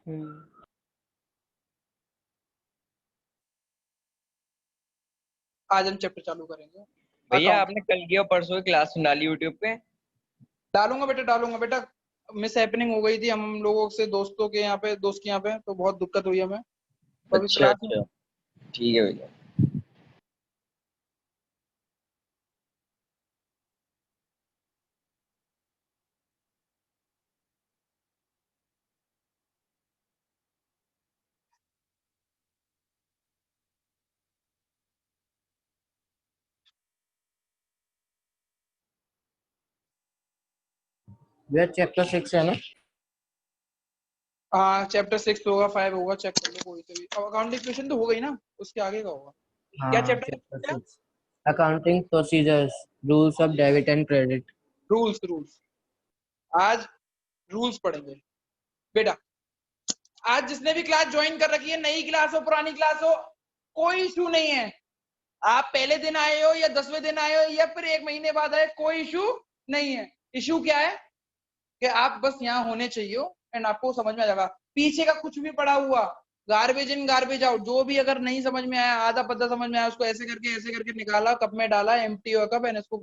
आज हम चैप्टर चालू करेंगे। भैया आपने कल की और परसों की क्लास सुना ली यूट्यूब पे? डालूंगा बेटा। मिस हैपनिंग हो गई थी हम लोगों से, दोस्तों के यहाँ पे, दोस्त के यहाँ पे, तो बहुत दिक्कत हुई हमें, तो अभी अच्छा क्लास अच्छा, ठीक है भैया। भैया चैप्टर 6 है ना? हाँ चैप्टर 6 होगा, 5 होगा, चेक कर लो कोई से भी। अकाउंटिंग क्वेश्चन तो हो गई ना, उसके आगे का होगा। क्या chapter chapter 6 accounting procedures, rules of debit and credit. Rules आज रूल्स पढ़ेंगे बेटा। आज जिसने भी क्लास ज्वाइन कर रखी है, नई क्लास हो पुरानी क्लास हो, कोई इशू नहीं है। आप पहले दिन आए हो या 10वें दिन आए हो या फिर 1 महीने बाद आए, कोई इशू नहीं है। इशू क्या है कि आप बस यहाँ होने चाहिए एंड आपको समझ में आ जाएगा। पीछे का कुछ भी पड़ा हुआ, गार्बेज इन गार्बेज आउट, जो भी अगर नहीं समझ में आया, आधा पता समझ में आया, उसको ऐसे करके निकाला, कप में डाला, एम्प्टी हुआ कप, एंड इसको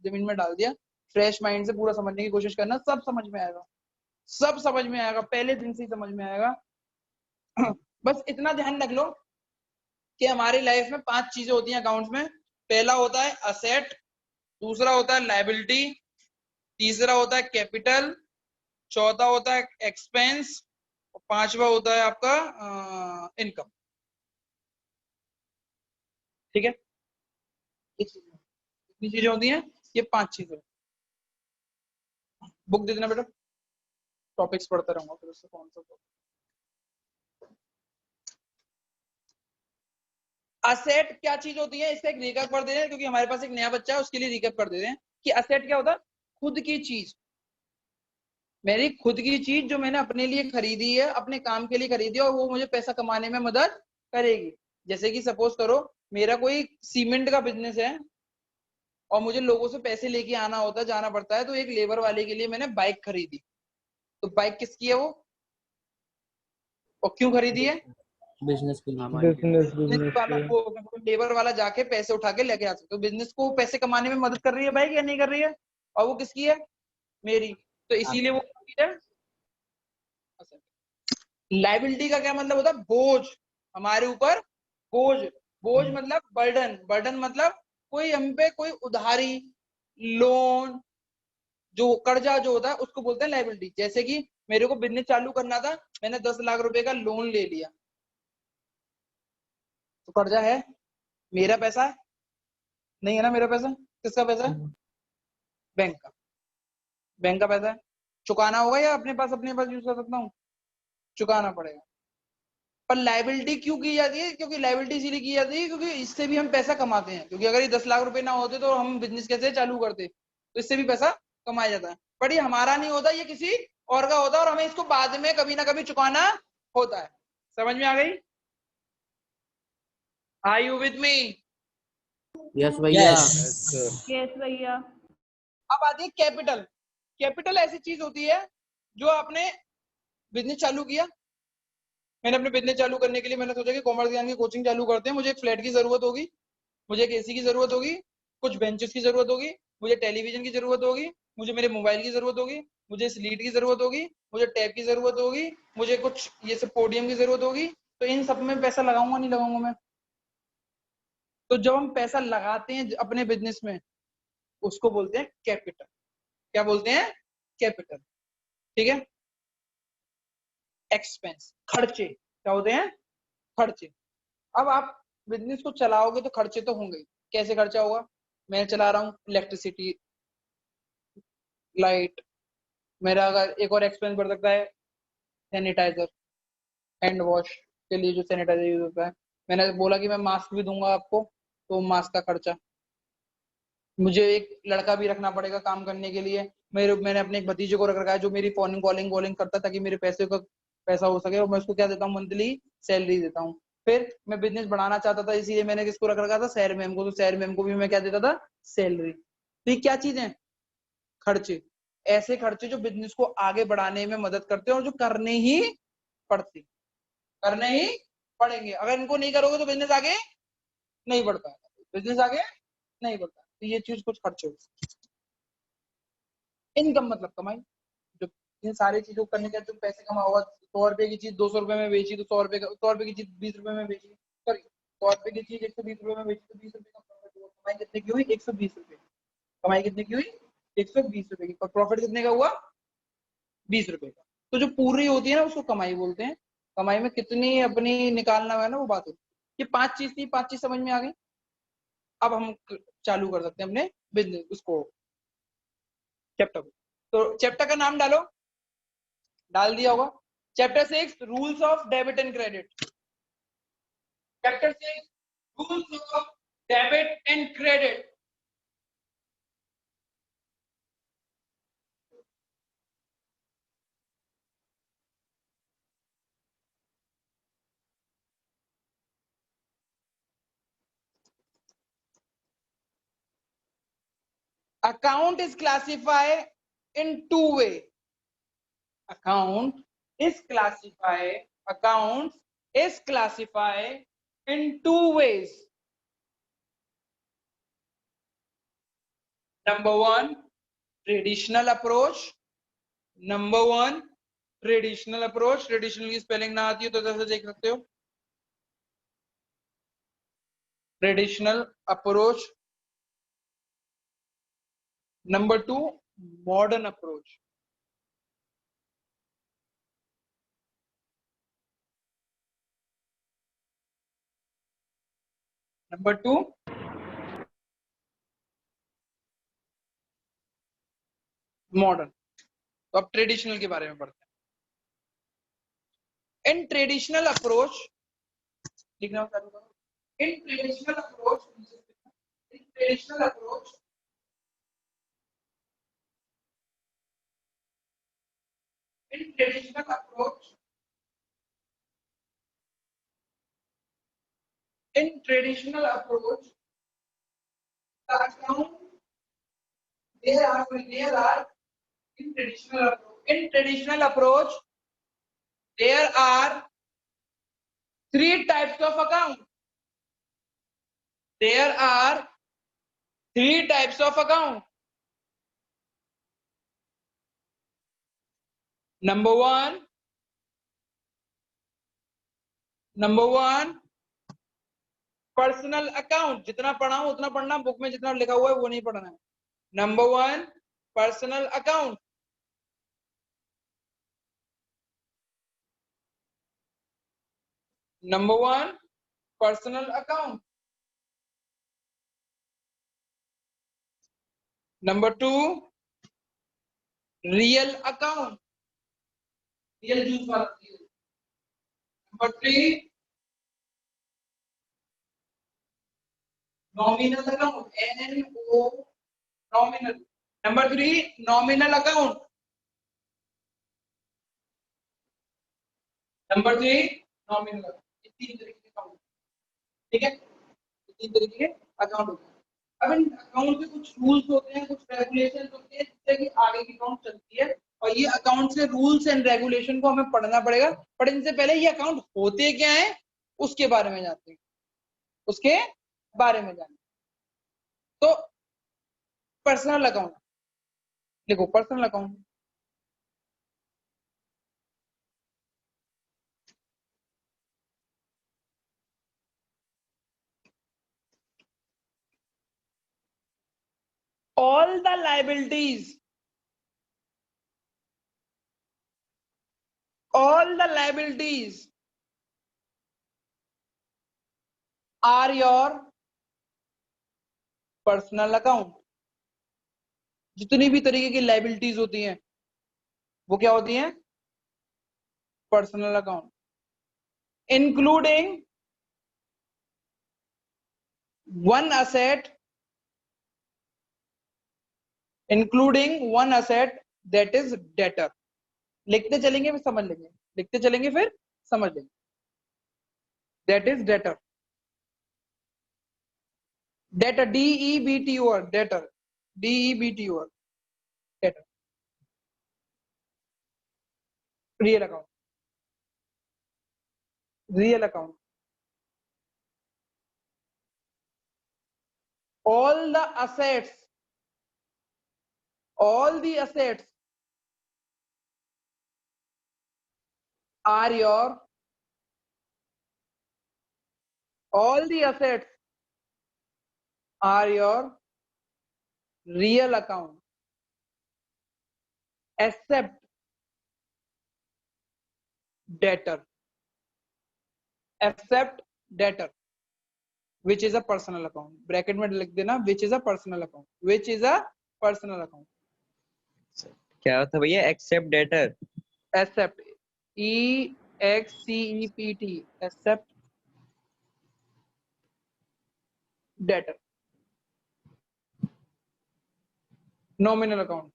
जमीन में डाल दिया। फ्रेश माइंड से पूरा समझने की कोशिश करना, सब समझ में आएगा, सब समझ में आएगा, पहले दिन से ही समझ में आएगा। बस इतना ध्यान रख लो कि हमारी लाइफ में 5 चीजें होती हैं अकाउंट्स में। पहला होता है असेट, दूसरा होता है लायबिलिटी, तीसरा होता है कैपिटल, चौथा होता है एक्सपेंस, और पांचवा होता है आपका इनकम। ठीक है, कितनी चीजें होती हैं? ये 5 चीजें। बुक दे देना बेटा, टॉपिक्स पढ़ता रहूंगा फिर उससे कौन सा। असेट क्या चीज होती है, इसका एक रिकैप कर दे रहे हैं, क्योंकि हमारे पास एक नया बच्चा है, उसके लिए रिकैप कर दे रहे हैं कि असेट क्या होता है। खुद की चीज, मेरी खुद की चीज जो मैंने अपने लिए खरीदी है, अपने काम के लिए खरीदी है, और वो मुझे पैसा कमाने में मदद करेगी। जैसे कि सपोज करो मेरा कोई सीमेंट का बिजनेस है और मुझे लोगों से पैसे लेके आना होता है, जाना पड़ता है, तो एक लेबर वाले के लिए मैंने बाइक खरीदी। तो बाइक किसकी है वो, और क्यों खरीदी है? बिजनेस के लिए। बिजनेस वाला, वो लेबर वाला जाके पैसे उठा के लेके आ सकते। तो बिजनेस को पैसे कमाने में मदद कर रही है बाइक या नहीं कर रही है? और वो किसकी है? मेरी। तो इसीलिए वो है। लाइबिलिटी का क्या मतलब होता है? बोझ, हमारे ऊपर बोझ। बोझ मतलब बर्डन, बर्डन मतलब कोई हम पे कोई उधारी, लोन, जो कर्जा जो होता है उसको बोलते हैं लाइबिलिटी। जैसे कि मेरे को बिजनेस चालू करना था, मैंने 10 लाख रुपए का लोन ले लिया, तो कर्जा है, मेरा पैसा है नहीं है ना? मेरा पैसा किसका पैसा है? बैंक का। बैंक का पैसा है, चुकाना होगा या अपने पास यूज कर सकता हूँ? चुकाना पड़ेगा। पर लाइबिलिटी क्यों की जाती है? क्योंकि लाइबिलिटी इसीलिए की जाती है क्योंकि इससे भी हम पैसा कमाते हैं। क्योंकि अगर ये 10 लाख रुपए ना होते तो हम बिजनेस कैसे चालू करते? तो इससे भी पैसा कमाया जाता है। पर ये हमारा नहीं होता, ये किसी और का होता है, और हमें इसको बाद में कभी ना कभी चुकाना होता है। समझ में आ गई? Are you with me? Yes भैया। यस भैया। अब आती है कैपिटल। कैपिटल ऐसी चीज होती है जो आपने बिजनेस चालू किया। मैंने अपने बिजनेस चालू करने के लिए मैंने सोचा कि कॉमर्स ज्ञान की कोचिंग चालू करते हैं। मुझे एक फ्लैट की जरूरत होगी, मुझे एक एसी की जरूरत होगी, कुछ बेंचेस की जरूरत होगी, मुझे टेलीविजन की जरूरत होगी, मुझे मेरे मोबाइल की जरूरत होगी, मुझे स्लीट की जरूरत होगी, मुझे टैब की जरूरत होगी, मुझे कुछ ये सब पोडियम की जरूरत होगी। तो इन सब में पैसा लगाऊंगा नहीं लगाऊंगा मैं? तो जब हम पैसा लगाते हैं अपने बिजनेस में, उसको बोलते हैं कैपिटल। क्या बोलते हैं? कैपिटल। ठीक है। एक्सपेंस, खर्चे क्या होते हैं? खर्चे। अब आप बिजनेस को चलाओगे तो खर्चे तो होंगे। कैसे खर्चा होगा? मैं चला रहा हूँ इलेक्ट्रिसिटी, लाइट। मेरा अगर एक और एक्सपेंस बढ़ सकता है, सैनिटाइजर, हैंड वॉश के लिए जो सैनिटाइजर यूज होता है। मैंने बोला कि मैं मास्क भी दूंगा आपको, तो मास्क का खर्चा। मुझे एक लड़का भी रखना पड़ेगा काम करने के लिए। मैंने अपने एक भतीजे को रख रखा है जो मेरी फोन कॉलिंग वॉलिंग करता है, ताकि मेरे पैसे का पैसा हो सके। और मैं उसको क्या देता हूँ? मंथली सैलरी देता हूँ। फिर मैं बिजनेस बढ़ाना चाहता था, इसीलिए मैंने किसको रख रखा था? सैर मैम को। तो सैर मैम को भी मैं क्या देता था? सैलरी। तो ये क्या चीज है? खर्चे। ऐसे खर्चे जो बिजनेस को आगे बढ़ाने में मदद करते हैं और जो करने ही पड़ते, करने ही पड़ेंगे। अगर इनको नहीं करोगे तो बिजनेस आगे नहीं बढ़ता है, बिजनेस आगे नहीं बढ़ता। तो ये चीज कुछ खर्च होगी। इनकम मतलब कमाई, जो इन सारी चीजों को करने के बाद तुम पैसे कमाओगे। 100 रुपए की चीज 200 रुपए में बेची तो 100 रुपए की चीज 20 रुपए में बेची, सॉरी 100 रुपए की चीज 120 रुपए में बेची तो 20 रुपए का प्रॉफिट हुआ। कमाई कितने की हुई? 120 रुपए। कमाई कितने की हुई? 120 रुपए की। और प्रॉफिट कितने का हुआ? 20 रुपए का। तो जो पूरी होती है ना उसको कमाई बोलते हैं। कमाई में कितनी अपनी निकालना है ना वो बात होती है। ये 5 चीज थी, 5 चीज समझ में आ गई। अब हम चालू कर सकते हैं अपने बिजनेस उसको, चैप्टर को। तो चैप्टर का नाम डालो, डाल दिया होगा। Chapter 6 rules of debit and credit. Chapter 6 rules of debit and credit. Account is classified in two ways. Account is classified in two ways. Number one, traditional approach. Number one, traditional approach. Traditional की spelling ना आती हो तो जैसे देख सकते हो, traditional approach. Number two, modern approach. Number two, modern. तो अब ट्रेडिशनल के बारे में पढ़ते हैं। इन ट्रेडिशनल अप्रोच लिखना चालू करो। In traditional approach, in traditional approach, in traditional approach, in traditional approach, the account there are in traditional approach there are three types of account. There are three types of account. Number one, personal account. जितना पढ़ा हूं उतना पढ़ना, book में जितना लिखा हुआ है वो नहीं पढ़ना है। Number one, personal account. Number one, personal account. Number two, real account, real juice वाला। Number three, nominal account, NNO, nominal. Number three, nominal account. Number three, nominal. तीन तरीके के अकाउंट, ठीक है, तीन तरीके के अकाउंट होते हैं। अब इन अकाउंट के कुछ रूल्स होते हैं, कुछ रेगुलेशन होते हैं जिससे कि आगे की अकाउंट चलती है। और ये अकाउंट से रूल्स एंड रेगुलेशन को हमें पढ़ना पड़ेगा। पर इनसे पहले ये अकाउंट होते क्या है उसके बारे में जानते हैं, उसके बारे में जानते हैं। तो पर्सनल अकाउंट देखो, personal account all the liabilities are your personal account. जितनी भी तरीके की लाइबिलिटीज होती हैं वो क्या होती हैं? Personal account. Including one asset, that is debtor. लिखते चलेंगे फिर समझ लेंगे, लिखते चलेंगे फिर समझ लेंगे। That is debtor, debtor, DEBTOR, debtor, DEBTOR, debtor. Real account, real account, all the assets are your real account except debtor which is a personal account. Bracket में लिख देना which is a personal account, क्या होता है भैया? Except debtor, except EXCEPT except debtor. Nominal account,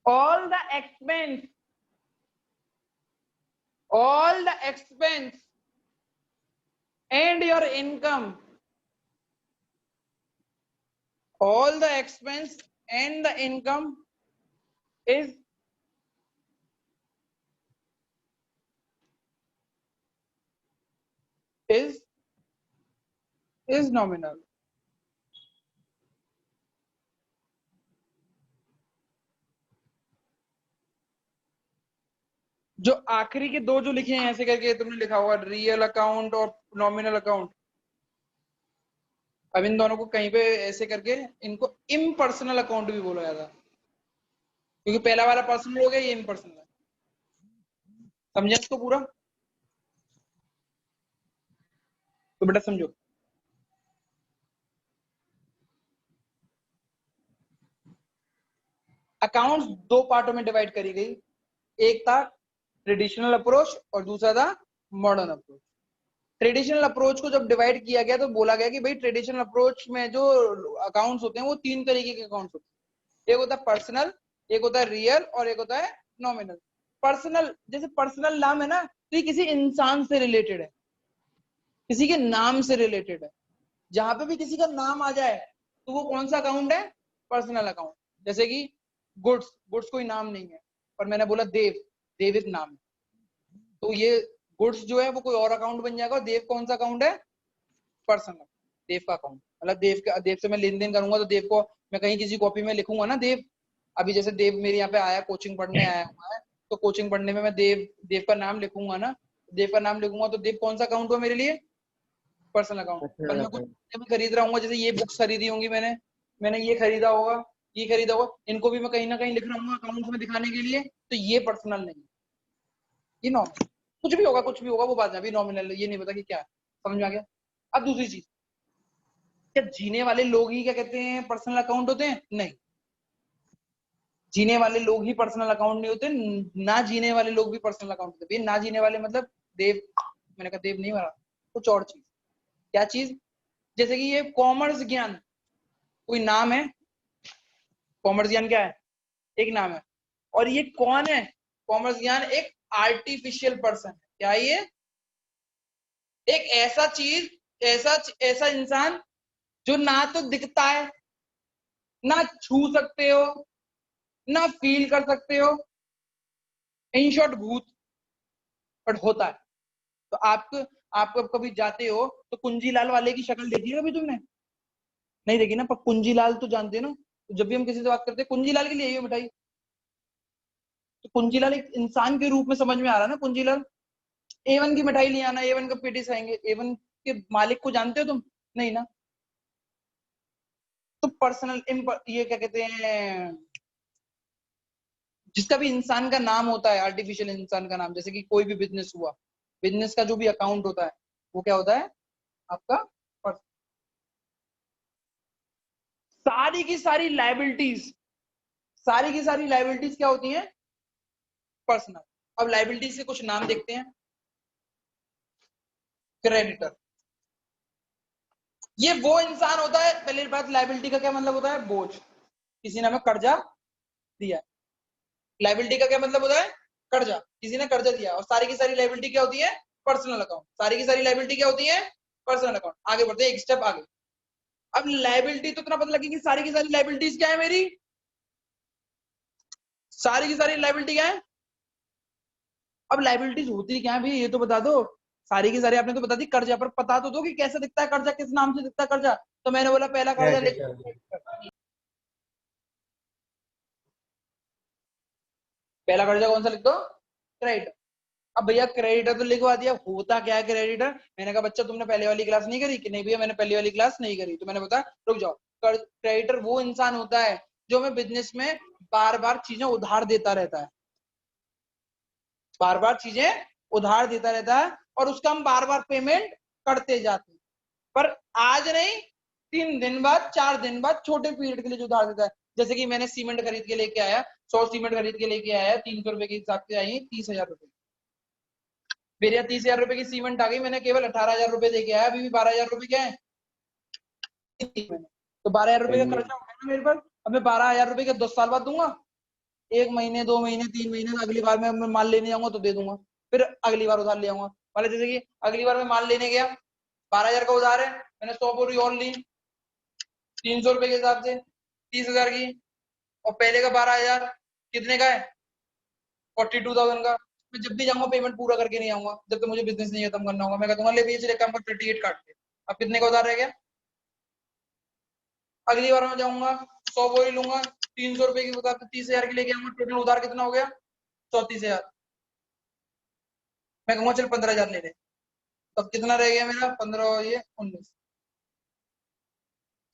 all the expense and your income, all the expense and the income is nominal. जो आखिरी के दो जो लिखे हैं ऐसे करके तुमने लिखा होगा रियल अकाउंट और नॉमिनल अकाउंट, अब इन दोनों को कहीं पे ऐसे करके इनको इम्पर्सनल अकाउंट भी बोला जाता है, क्योंकि पहला वाला पर्सनल हो गया, ये इम्पर्सनल है। समझे इसको पूरा? तो बेटा समझो, अकाउंट्स दो पार्टों में डिवाइड करी गई, एक था ट्रेडिशनल अप्रोच और दूसरा था मॉडर्न अप्रोच। ट्रेडिशनल अप्रोच को जब डिवाइड किया गया तो बोला गया कि भाई ट्रेडिशनल अप्रोच में जो अकाउंट्स होते हैं वो तीन तरीके के अकाउंट्स होते हैं, एक होता है पर्सनल, एक होता है रियल और एक होता है नॉमिनल। पर्सनल, जैसे पर्सनल नाम है ना, तो ये किसी इंसान से रिलेटेड है, किसी के नाम से रिलेटेड है। जहां पे भी किसी का नाम आ जाए तो वो कौन सा अकाउंट है? Personal account. जैसे कि गुड्स कोई नाम नहीं है, और मैंने बोला देव एक नाम है, तो ये गुड्स जो है वो कोई और अकाउंट बन जाएगा, और देव कौन सा अकाउंट है? पर्सनल, देव का अकाउंट। मतलब देव से मैं लेन देन करूंगा तो देव को मैं कहीं किसी कॉपी में लिखूंगा ना देव। अभी जैसे देव मेरे यहाँ पे आया, कोचिंग पढ़ने आया हुआ है, तो कोचिंग पढ़ने में मैं देव का नाम लिखूंगा ना, देव का नाम लिखूंगा तो देव कौन सा अकाउंट हुआ मेरे लिए? Personal account. पर मैं कुछ खरीद रहा हूँ, जैसे ये बुक्स खरीदी होंगी मैंने ये खरीदा होगा, इनको भी मैं कहीं ना कहीं लिख रहा हूँ अकाउंट में दिखाने के लिए, तो ये पर्सनल नहीं, ये नॉमिनल। कुछ भी होगा वो बात है, अभी नॉमिनल ये नहीं पता कि क्या है। समझ में आ गया? अब दूसरी चीज, क्या जीने वाले लोग ही क्या कहते हैं पर्सनल अकाउंट होते हैं? नहीं, जीने वाले लोग ही पर्सनल अकाउंट नहीं होते, ना जीने वाले लोग भी पर्सनल अकाउंट होते हैं। ना जीने वाले मतलब देव, मैंने कहा देव नहीं मारा, कुछ और चीज। क्या चीज? जैसे कि ये कॉमर्स ज्ञान कोई नाम है, कॉमर्स ज्ञान क्या है? एक नाम है। और ये कौन है? कॉमर्स ज्ञान एक आर्टिफिशियल पर्सन है। क्या ये? एक ऐसा चीज, ऐसा इंसान जो ना तो दिखता है, ना छू सकते हो, ना फील कर सकते हो, इन शॉर्ट भूत, बट होता है। तो आप कभी जाते हो तो कुंजीलाल वाले की शक्ल देखी है कभी तुमने? नहीं देखी ना, पर कुंजीलाल तो जानते हो ना। तो जब भी हम किसी से बात करते हैं कुंजीलाल के लिए ये मिठाई, तो कुंजीलाल एक इंसान के रूप में समझ में आ रहा है ना। कुंजीलाल A1 की मिठाई ले आना, A1 का पेटिस आएंगे, A1 के मालिक को जानते हो तुम? नहीं ना। तो पर्सनल ये क्या कहते हैं, जिसका भी इंसान का नाम होता है, आर्टिफिशियल इंसान का नाम, जैसे कि कोई भी बिजनेस हुआ, बिजनेस का जो भी अकाउंट होता है वो क्या होता है? आपका पर्सनल। सारी की सारी लाइबिलिटीज क्या होती हैं? पर्सनल। अब लाइबिलिटीज के कुछ नाम देखते हैं। क्रेडिटर, ये वो इंसान होता है, पहली बात लाइबिलिटी का क्या मतलब होता है? बोझ। किसी ने हमें कर्जा दिया, लाइबिलिटी का क्या मतलब होता है? कर्जा, किसी ने कर्जा दिया। और सारी की सारी लाइबिलिटी क्या होती है? Personal account. सारी की सारी लाइबिलिटी क्या होती है? Personal account. आगे बढ़ते हैं एक स्टेप आगे। अब लाइबिलिटी तो इतना पता लगे कि सारी की सारी लाइबिलिटीज क्या है मेरी? सारी की सारी लाइबिलिटी क्या है? अब लाइबिलिटीज होती क्या है भाई, ये तो बता दो। सारी की सारी आपने तो बता दी, कर्जा पर पता तो दो कि कैसे दिखता है कर्जा, किस नाम से दिखता है कर्जा। तो मैंने बोला पहला कर्जा लिख, पहला कर्जा कौन सा लिख दो? क्रेडिट। अब भैया क्रेडिटर तो लिखवा दिया, होता क्या है क्रेडिटर? मैंने कहा बच्चा तुमने पहले वाली क्लास नहीं करी कि नहीं भैया मैंने पहली वाली क्लास नहीं करी। तो मैंने बताया रुक जाओ, क्रेडिटर वो इंसान होता है जो हमें बिजनेस में बार बार चीजें उधार देता रहता है, बार बार चीजें उधार देता रहता है और उसका हम बार बार पेमेंट करते जाते हैं। पर आज नहीं, 3 दिन बाद, 4 दिन बाद, छोटे पीरियड के लिए जो उधार देता है। जैसे कि मैंने सीमेंट खरीद के लेके आया, 100 सीमेंट खरीद के लेके आया, 300 रुपए के हिसाब से आई 30,000 रुपए। मेरे यहाँ 30,000 रुपए की सीमेंट आ गई, मैंने केवल 18,000 रुपए दे के आया, अभी भी 12,000 रुपए क्या है तो 12,000 रुपए का खर्चा हो गया ना मेरे पास। अब मैं 12,000 रुपए के 10 साल बाद दूंगा? 1 महीने, 2 महीने, 3 महीने, अगली बार मैं माल लेने जाऊंगा तो दे दूंगा, फिर अगली बार उधार ले आऊंगा। मतलब जैसे कि अगली बार मैं माल लेने गया, 12,000 का उधार है, मैंने 100 बोरी और ली 300 रुपए के हिसाब से, 30,000 की, और पहले का 12,000 कितने का है? 42,000 का। मैं जब भी जाऊंगा पेमेंट पूरा करके नहीं आऊंगा जब तक मुझे बिजनेस नहीं खत्म करना होगा। मैं कहूंगा ले भैया चले काम पर 38 काट के। अब कितने का उधार रह गया? अगली बार मैं जाऊंगा 100 बोरी लूंगा, 300 रुपए की उधार 30,000 की लेके आऊंगा, टोटल उधार कितना हो गया? 34,000। मैं कहूंगा चल 15,000 ले ले, तब कितना रह गया मेरा? 15 और ये 19।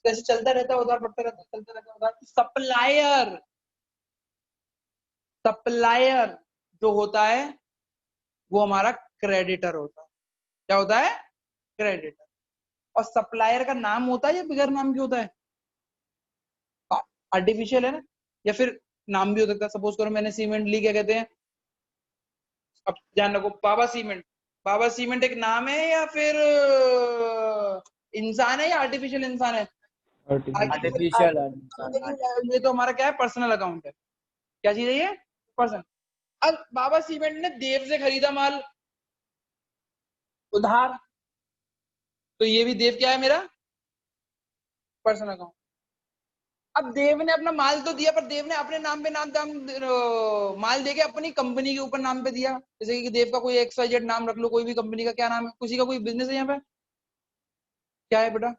कैसे चलता रहता है उधार, बढ़ता रहता है, चलता रहता है उधार। सप्लायर, सप्लायर जो होता है वो हमारा क्रेडिटर होता है। क्या होता है? क्रेडिटर। और सप्लायर का नाम होता है या बिगर नाम की होता है? आर्टिफिशियल है ना, या फिर नाम भी हो सकता है। सपोज करो मैंने सीमेंट ली, क्या कहते हैं, अब ध्यान रखो, बाबा सीमेंट। बाबा सीमेंट एक नाम है या फिर इंसान है या आर्टिफिशियल इंसान है? आर्टिफिशियल ये तो हमारा क्या है? पर्सनल अकाउंट है। क्या चीज है ये? पर्सनल। अब बाबा सीमेंट ने देव से खरीदा माल उधार, तो ये भी देव क्या है मेरा? Personal account. अब देव ने अपना माल तो दिया, पर देव ने अपने नाम पे माल देके अपनी कंपनी के ऊपर नाम पे दिया। जैसे कि देव का कोई XYZ नाम रख लो, कोई भी कंपनी का क्या नाम है, किसी का कोई बिजनेस है यहाँ पे, क्या है बेटा?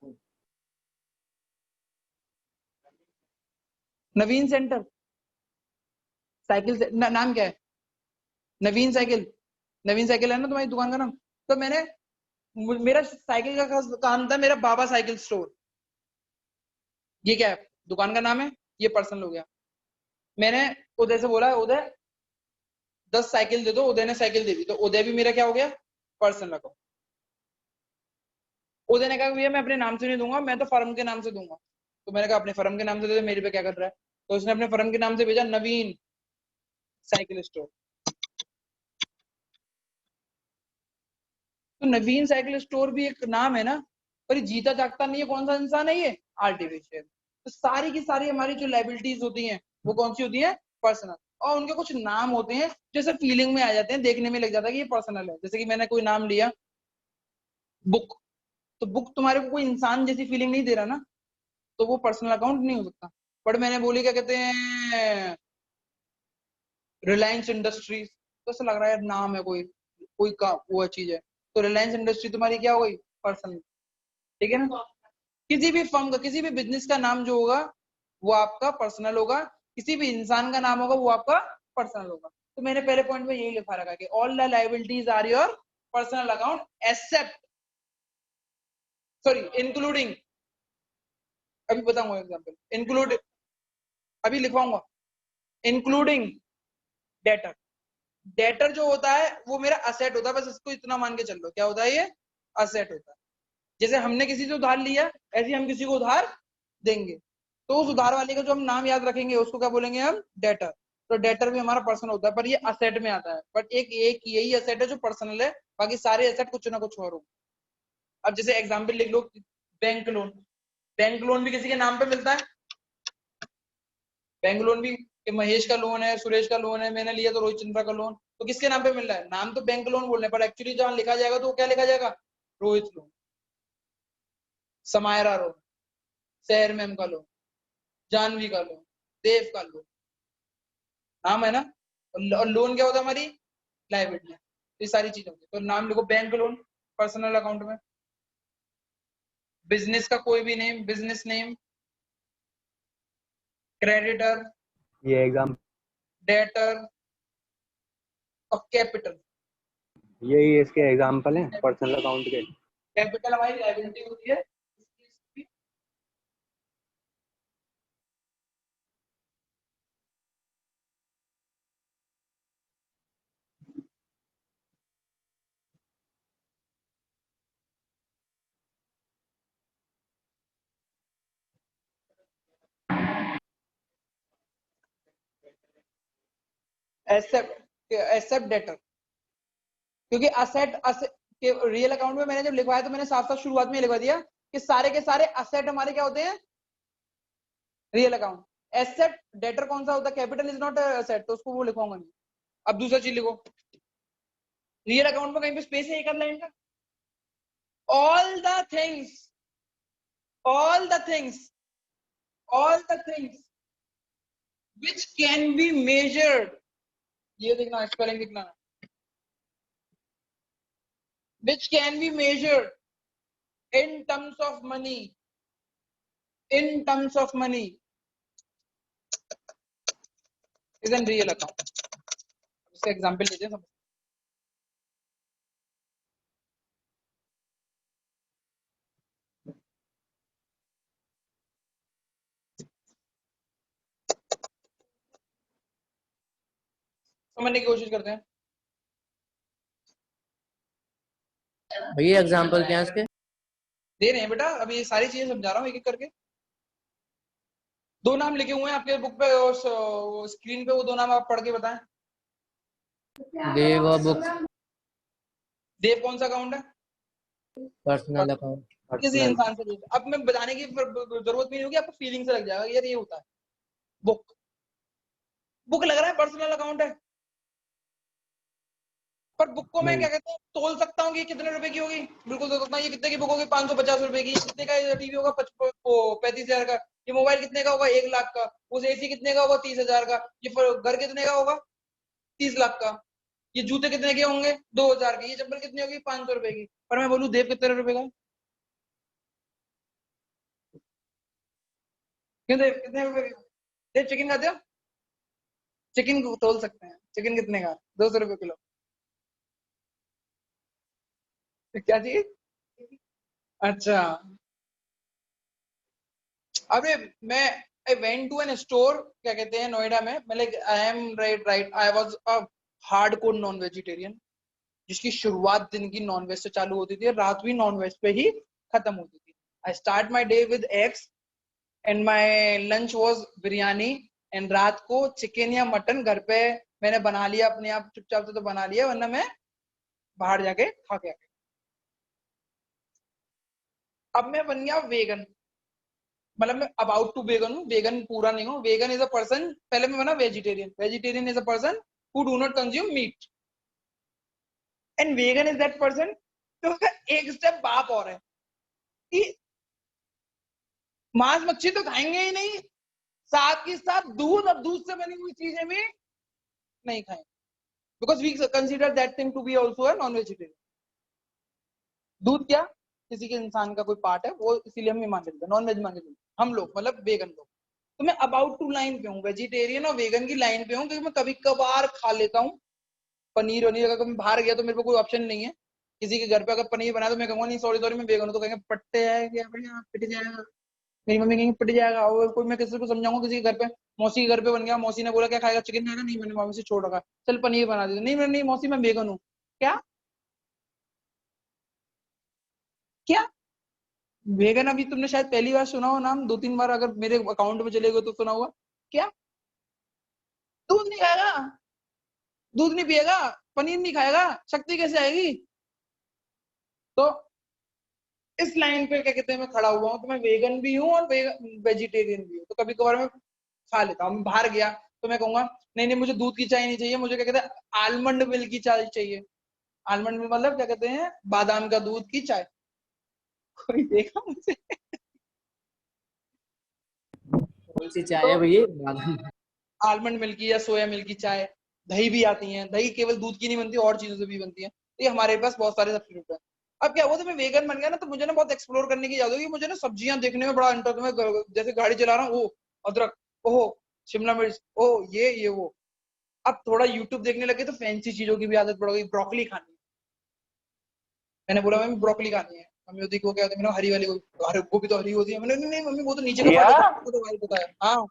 नवीन सेंटर साइकिल से नाम क्या है? नवीन साइकिल। नवीन साइकिल है ना तुम्हारी दुकान का नाम? तो मैंने, मेरा साइकिल का काम था, मेरा बाबा साइकिल स्टोर। ये क्या है? दुकान का नाम है। ये पर्सनल हो गया। मैंने उदय से बोला उदय 10 साइकिल दे दो, उदय ने साइकिल दे दी, तो उदय भी मेरा क्या हो गया? Personal account. उदय ने कहा भैया मैं अपने नाम से नहीं दूंगा, मैं तो फर्म के नाम से दूंगा। तो मैंने कहा अपने फर्म के नाम से दे दे, मेरे पे क्या कर रहा है? तो उसने अपने फर्म के नाम से भेजा नवीन साइकिल स्टोर। तो नवीन साइकिल स्टोर भी एक नाम है ना, पर ये जीता जागता नहीं है। कौन सा इंसान है ये? आर्टिफिशियल। तो सारी की सारी हमारी जो लाइबिलिटीज होती हैं वो कौन सी होती है? पर्सनल। और उनके कुछ नाम होते हैं जैसे फीलिंग में आ जाते हैं, देखने में लग जाता है कि ये पर्सनल है। जैसे कि मैंने कोई नाम लिया बुक, तो बुक तुम्हारे को कोई इंसान जैसी फीलिंग नहीं दे रहा ना, तो वो पर्सनल अकाउंट नहीं हो सकता। बट मैंने बोली क्या कहते हैं, रिलायंस इंडस्ट्रीज, तो ऐसा लग रहा है यार नाम है कोई, कोई का वो चीज है, तो रिलायंस इंडस्ट्री तुम्हारी क्या हो गई? पर्सनल। ठीक है ना? किसी भी फर्म का, किसी भी बिजनेस का नाम जो होगा वो आपका पर्सनल होगा, किसी भी इंसान का नाम होगा वो आपका पर्सनल होगा। तो मैंने पहले पॉइंट में यही लिखा रखा कि all the liabilities are your personal account except, sorry including, अभी बताऊंगा एग्जांपल, इंक्लूड, अभी लिखवाऊंगा, इंक्लूडिंग डेटर। डेटर जो होता है वो मेरा असेट होता है, बस इसको इतना मान के चल लो, क्या होता है ये? असेट होता है। जैसे हमने किसी से उधार लिया, ऐसे ही हम किसी को उधार देंगे, तो उस उधार वाले का जो हम नाम याद रखेंगे उसको क्या बोलेंगे हम? डेटर। तो डेटर भी हमारा पर्सनल होता है, पर ये असेट में आता है। बट एक एक यही असेट है जो पर्सनल है, बाकी सारे असेट कुछ ना कुछ और हो। अब जैसे एग्जाम्पल लिख लो, बैंक लोन। बैंक लोन भी किसी के नाम पे मिलता है। बैंक लोन भी कि महेश का लोन है, सुरेश का लोन है, मैंने लिया तो रोहित चंद्रा का लोन, तो किसके नाम पे मिल रहा है? नाम तो बैंक लोन बोल रहे हैं, पर एक्चुअली जहां लिखा जाएगा तो वो क्या लिखा जाएगा? रोहित लोन, समायरा लोन, शहर मैम का लोन, जानवी का लोन, देव का लोन। नाम है ना, और लोन क्या होता है हमारी लाइबिलिटी, ये सारी चीजें होती है। तो नाम लिखो बैंक लोन पर्सनल अकाउंट में, बिजनेस का कोई भी नेम, बिजनेस नेम, क्रेडिटर, ये एग्जाम, डेटर और कैपिटल। यही इसके एग्जाम्पल हैं पर्सनल अकाउंट के। कैपिटल हमारी लाइबिलिटी होती है, एसेट डेटर, क्योंकि असेट के रियल अकाउंट में मैंने जब लिखवाया तो मैंने साफ साफ शुरुआत में लिखवा दिया कि सारे के सारे असेट हमारे क्या होते हैं, रियल अकाउंट। एसेट डेटर कौन सा होता है, कैपिटल इज नॉट एसेट, तो उसको वो लिखवाऊंगा नहीं। अब दूसरा चीज लिखो, रियल अकाउंट में कहीं पे स्पेस है एक आध लाइन का, all the things, all the things, all the things which can be measured, ये देखना स्पेलिंग लिखना, which can be measured in terms of money, in terms of money is an real account। इसका example लेते हैं। समझने की कोशिश करते हैं। भैया एग्जांपल क्या है इसके? दे रहे हैं बेटा, अभी ये सारी चीजें समझा रहा हूँ एक एक करके। दो नाम लिखे हुए हैं आपके बुक पे और स्क्रीन पे, वो दो नाम आप पढ़ के बताएं। देव और बुक, देव कौन सा अकाउंट है, पर्सनल अकाउंट। किसी इंसान से जुड़ा। अब मैं बताने की जरूरत नहीं होगी, आपको फीलिंग से लग जाएगा यार ये होता है। बुक, बुक लग रहा है पर्सनल अकाउंट है, पर बुक को मैं क्या कहता हूँ तोल सकता हूँ कि ये कितने रुपए की होगी, बिल्कुल तोल सकता हूँ। ये कितने की बुक होगी, 550 रुपए की। कितने का टीवी होगा, 35,000 का। ये मोबाइल कितने का होगा, 1 लाख का। उस एसी कितने का होगा, 30,000 का। ये घर कितने का होगा, 30 लाख का। ये जूते कितने के होंगे, 2,000 के। ये चप्पल कितनी होगी, 500 रुपए की। पर मैं बोलूँ देव कितने रुपए का, क्यों देव कितने रुपए का? देव चिकन खाते हो, चिकन को तोल सकते हैं। चिकन कितने का, 200 रुपए किलो। क्या चाहिए, अच्छा। अरे मैं I went to an store, क्या कहते हैं नोएडा में। मैं like I am right I was a hardcore non vegetarian, जिसकी शुरुआत दिन की नॉन वेज से चालू होती थी, रात भी नॉन वेज पे ही खत्म होती थी। I start my day with eggs and my lunch was biryani, and रात को चिकन या मटन घर पे मैंने बना लिया अपने आप, चुपचाप से तो बना लिया, वरना मैं बाहर जाके खा के। अब मैं बन गया वेगन, मतलब मैं अबाउट टू वेगन हूँ, वेगन पूरा नहीं हूँ। वेगन इज अ पर्सन, पहले मैं बना vegetarian. Vegetarian is a person who do not consume meat, and vegan is that person. तो एक स्टेप बाप और है कि मांस मच्छी तो खाएंगे ही नहीं, साथ के साथ दूध और दूध से बनी हुई चीजें भी नहीं खाएंगे, because we consider that thing to be also a non vegetarian. दूध क्या किसी के इंसान का कोई पार्ट है, वो इसीलिए हम ये मान लेते हैं, नॉन वेज मान लेते हैं हम लोग, मतलब वेगन लोग। तो मैं अबाउट टू लाइन पे हूँ, वेजिटेरियन और वेगन की लाइन पे हूँ, क्योंकि मैं कभी कभार खा लेता हूँ पनीर वनीर। अगर मैं बाहर गया तो मेरे को कोई ऑप्शन नहीं है, किसी के घर पे अगर पनीर बना तो मैं कहूंगा नहीं सॉरी सॉरी मैं वेगन हूँ, तो कहेंगे पट्टे है क्या भैया, पिट जाएगा। मेरी मम्मी कहेंगे पिट जाएगा। और कोई मैं किसी को समझाऊंगा, किसी के घर पे, मौसी के घर पे बन गया, मौसी ने बोला क्या खाएगा, चिकन खाएगा, नहीं मैंने मम्मी से छोड़ रखा, चल पनीर बना दे, नहीं नहीं मौसी मैं वेगन हूँ। क्या क्या वेगन, अभी तुमने शायद पहली बार सुना हो नाम, 2-3 बार अगर मेरे अकाउंट में चले गए तो सुना होगा। क्या दूध नहीं खाएगा, दूध नहीं पिएगा, पनीर नहीं खाएगा, शक्ति कैसे आएगी? तो इस लाइन पे क्या कहते हैं मैं खड़ा हुआ हूँ, तो मैं वेगन भी हूँ और वेजिटेरियन भी हूँ। तो कभी कभार मैं खा लेता हूँ। मैं बाहर गया तो मैं कहूंगा नहीं नहीं मुझे दूध की चाय नहीं चाहिए, मुझे क्या कहते हैं आलमंड मिल्क की चाय चाहिए। आलमंड मिल्क मतलब क्या कहते हैं, बादाम का दूध की चाय। कोई देखा मुझे? कौन सी चाय तो है भैया? आलमंड मिल्क की या सोया मिल्क की चाय, दही भी आती है, दही केवल दूध की नहीं बनती, और चीजों से भी बनती है। तो ये हमारे पास बहुत सारे सब्स्टिट्यूट है। अब क्या हुआ था, मैं वेगन बन गया ना, तो मुझे ना बहुत एक्सप्लोर करने की इजाजत होगी, मुझे ना सब्जियां देखने में बड़ा इंटरेस्ट है। मैं जैसे गाड़ी चला रहा हूँ, ओ अदरक, ओहो शिमला मिर्च, ओ ये वो। अब थोड़ा यूट्यूब देखने लगे तो फैंसी चीजों की भी आदत पड़ गई, ब्रोकली खानी। मैंने बोला मम्मी ब्रोकली खानी है, मम्मी होती को क्या होता है, मैंने हरी वाली गोभी तो हरी होती है, मैंने नहीं नहीं मम्मी वो तो नीचे का पार्ट होता है, वो तो वाइट होता है। हाँ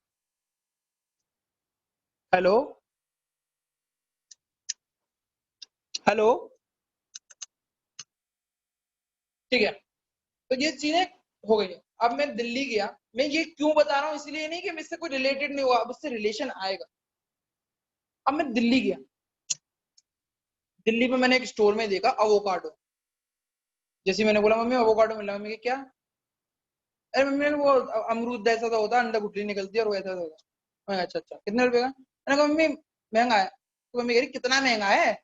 हेलो हेलो, ठीक है। तो ये चीजें हो गई है। अब मैं दिल्ली गया, मैं ये क्यों बता रहा हूँ, इसलिए नहीं कि मुझसे कोई रिलेटेड नहीं हुआ, अब उससे रिलेशन आएगा। अब मैं दिल्ली गया, दिल्ली में मैंने एक स्टोर में देखा अवोकाडो। जैसे मैंने बोला मम्मी अवोकाडो मिला, मम्मी क्या, अरे मम्मी वो अमरूद जैसा तो होता है, अंदर गुठली निकलती है और वैसा होगा। मैं अच्छा अच्छा कितने रुपए का, मैंने कहा मम्मी महंगा है। तो मम्मी कह रही कितना महंगा है,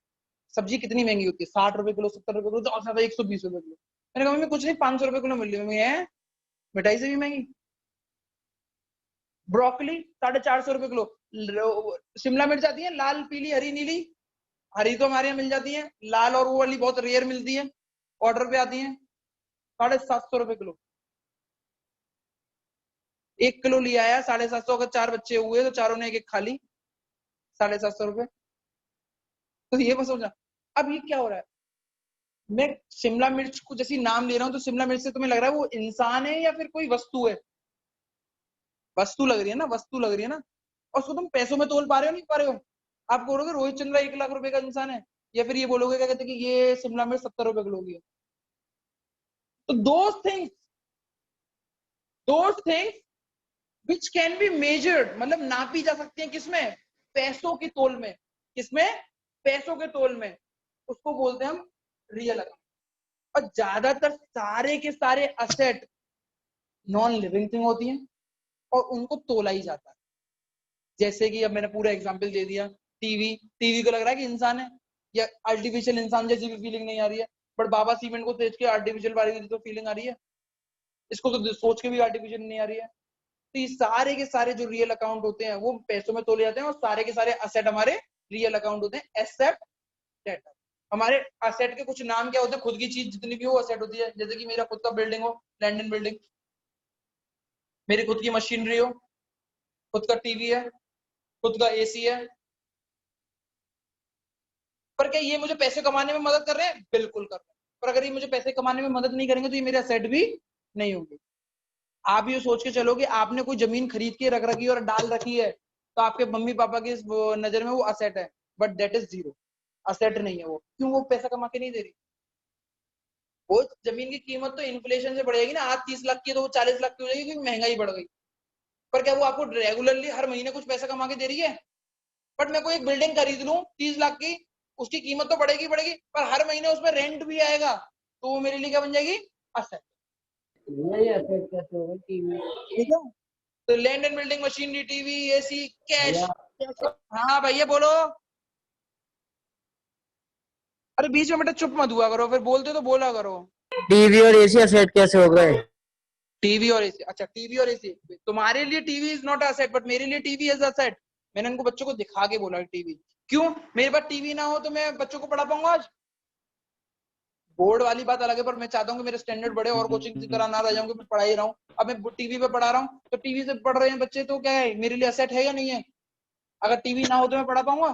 सब्जी कितनी महंगी होती है, 60 रुपए किलो, 70 रुपए किलो, तो ज्यादा 120 रुपए किलो। मैंने कहा मम्मी कुछ नहीं 500 रुपए किलो मिल रही है। मम्मी है मिठाई से भी महंगी। ब्रोकली 450 रुपए किलो। शिमला मिर्च आती है लाल पीली हरी नीली, हरी तो हमारे यहाँ मिल जाती है, लाल और वो वाली बहुत रेयर मिलती है, ऑर्डर पे आती है, 750 रुपए किलो। 1 किलो लिया आया 750, अगर 4 बच्चे हुए तो चारों ने एक एक खा ली, 750 रुपए। तो ये बस सोचा। अब ये क्या हो रहा है, मैं शिमला मिर्च को जैसी नाम ले रहा हूँ, तो शिमला मिर्च से तुम्हें लग रहा है वो इंसान है या फिर कोई वस्तु है, वस्तु लग रही है ना, वस्तु लग रही है ना। और उसको तुम पैसों में तोल पा रहे हो नहीं पा रहे हो। आप बोलोगे रोहित चंद्रा 1 लाख रुपए का इंसान है, या फिर ये बोलोगे क्या कहते हैं कि ये शिमला मिर्च 70 रुपए किलो की है। तो those things which can be measured, मतलब नापी जा सकती हैं किसमें, पैसों की तोल में। किसमें, पैसों के तोल में, उसको बोलते हैं हम रियल अकाउंट। और ज्यादातर सारे के सारे असेट नॉन लिविंग थिंग होती हैं और उनको तोला ही जाता है। जैसे कि अब मैंने पूरा एग्जांपल दे दिया, टीवी, टीवी को लग रहा है कि इंसान है, या आर्टिफिशियल इंसान जैसी भी फीलिंग नहीं आ रही है, बट बाबा सीमेंट को देख के आर्टिफिशियल वाली तो फीलिंग आ रही है, इसको तो सोच के भी आर्टिफिशियल नहीं आ रही है। तो ये सारे के सारे जो रियल अकाउंट होते हैं वो पैसों में तोले जाते हैं, और सारे के सारे असेट हमारे रियल अकाउंट होते हैं, एक्सेप्ट डेट। हमारे असेट के कुछ नाम क्या होते हैं, खुद की चीज जितनी भी हो असेट होती है। जैसे कि मेरा खुद का बिल्डिंग हो, लैंड एंड बिल्डिंग, मेरी खुद की मशीनरी हो, खुद का टीवी है, खुद का एसी है। पर क्या ये मुझे पैसे कमाने में मदद कर रहे हैं, बिल्कुल कर रहे हैं। पर अगर ये मुझे पैसे कमाने में मदद नहीं करेंगे तो ये मेरे असेट भी नहीं होंगे। आप ये सोच के चलो कि आपने कोई जमीन खरीद के रख रखी है और डाल रखी है, तो आपके मम्मी पापा की नजर में वो असेट है, but that is zero, asset नहीं है वो। क्यों, वो पैसा कमा के नहीं दे रही। वो जमीन की कीमत तो इन्फ्लेशन से बढ़ेगी ना, आज 30 लाख की है तो वो 40 लाख की हो जाएगी क्योंकि महंगाई बढ़ गई। पर क्या वो आपको रेगुलरली हर महीने कुछ पैसा कमा के दे रही है। बट मैं कोई एक बिल्डिंग खरीद लूं 30 लाख की, उसकी कीमत तो बढ़ेगी बढ़ेगी, पर हर महीने उसमें रेंट भी आएगा, तो वो मेरे लिए क्या बन जाएगी, असेट। ये एसेट कैसे होगा टीवी? ठीक है, तो land and building, machinery, TV, AC, cash. भैया हाँ भैया बोलो। अरे बीच में बेटा चुप मत हुआ करो, फिर बोलते तो बोला करो। टीवी और एसी एसेट कैसे हो गए? टीवी और एसी, अच्छा टीवी और एसी, तुम्हारे लिए TV is not asset, but मेरे लिए टीवी इज असेट। मैंने उनको बच्चों को दिखा के बोला टीवी। क्यों, मेरे पास टीवी ना हो तो मैं बच्चों को पढ़ा पाऊंगा आज। बोर्ड वाली बात अलग है, पर मैं चाहता हूँ कि मेरे स्टैंडर्ड बढ़े और कोचिंग की तरह ना रह जाऊं कि मैं पढ़ा ही रहा हूँ। अब मैं टीवी पे पढ़ा रहा हूँ, तो टीवी से पढ़ रहे हैं बच्चे, तो क्या है मेरे लिए असेट है या नहीं है। अगर टीवी ना हो तो मैं पढ़ा पाऊंगा,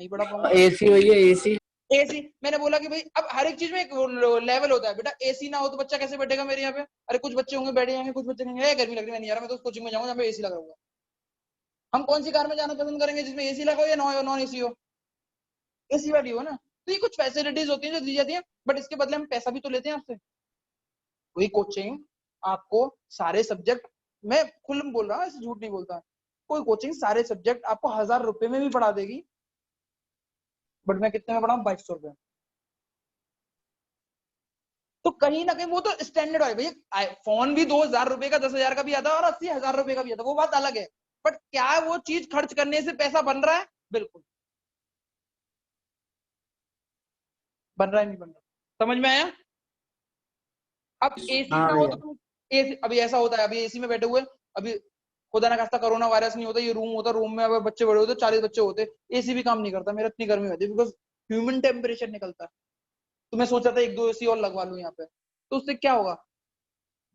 नहीं पढ़ा पाऊंगा। एसी भैया एसी। एसी, मैंने बोला कि भाई अब हर एक चीज में एक लेवल होता है बेटा। एसी ना हो तो बच्चा कैसे बैठेगा मेरे यहाँ पे। अरे कुछ बच्चे होंगे बैठे जाएंगे, कुछ बच्चे कहेंगे गर्मी लग रही है मैं नहीं आ रहा, मैं तो कोचिंग में जाऊंगा जहाँ पे एसी लगा हुआ। हम कौन सी कार में जाना पसंद करेंगे, जिसमें एसी लगा हो या नॉन एसी हो, एसी वाली हो ना। तो ये कुछ फैसिलिटीज होती है जो दी जाती है, बट इसके बदले हम पैसा भी तो लेते हैं आपसे। वही कोचिंग आपको सारे सब्जेक्ट, मैं खुल्म बोल रहा हूँ, ऐसे झूठ नहीं बोलता, कोई कोचिंग सारे सब्जेक्ट आपको 1000 रुपए में भी पढ़ा देगी, बट मैं कितने में पढ़ाऊँ, 2200 रुपए। तो कहीं ना कहीं वो तो स्टैंडर्ड है भैया। फोन भी 2000 रुपए का, 10,000 का भी आता है और 80,000 रुपए का भी आता है, वो बात अलग है। बट क्या वो चीज खर्च करने से पैसा बन रहा है, बिल्कुल बन रहा है, नहीं बन रहा। समझ में आया। अब एसी हाँ ना हो भैया। तो तुम एसी, अभी ऐसा होता है, अभी एसी में बैठे हुए, अभी खुदा ना खास्ता कोरोना वायरस नहीं होता, ये रूम होता, रूम में अगर बच्चे बड़े होते 40 बच्चे होते, एसी भी काम नहीं करता, मेरा इतनी गर्मी होती है, बिकॉज ह्यूमन टेम्परेचर निकलता है। तो मैं सोचा था 1-2 एसी और लगवा लूं यहाँ पे, तो उससे क्या होगा,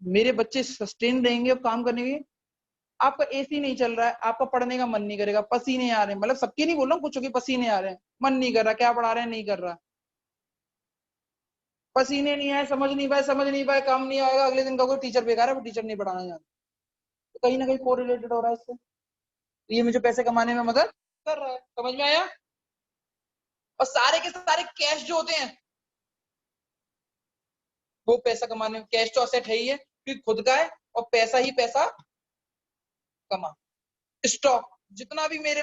मेरे बच्चे सस्टेन रहेंगे अब काम करने के। आपका एसी नहीं चल रहा है, आपका पढ़ने का मन नहीं करेगा, पसीने आ रहे हैं, मतलब सबके नहीं बोल रहा हूँ, कुछ के पसीने आ रहे हैं, मन नहीं कर रहा, क्या पढ़ा रहे हैं नहीं कर रहा, पसीने नहीं आए, समझ नहीं पाए, काम नहीं आएगा, अगले दिन कहोगे टीचर बेकार है, वो टीचर नहीं पढ़ाना जानता। तो कहीं ना कहीं कोरिलेटेड हो रहा है इससे, तो ये मुझे पैसे कमाने में मदद कर रहा है। समझ में आया? और सारे के सारे कैश जो होते हैं वो पैसा कमाने में, कैश तो असेट है ही है क्योंकि खुद का है, और पैसा ही पैसा कमा। स्टॉक, जितना भी मेरे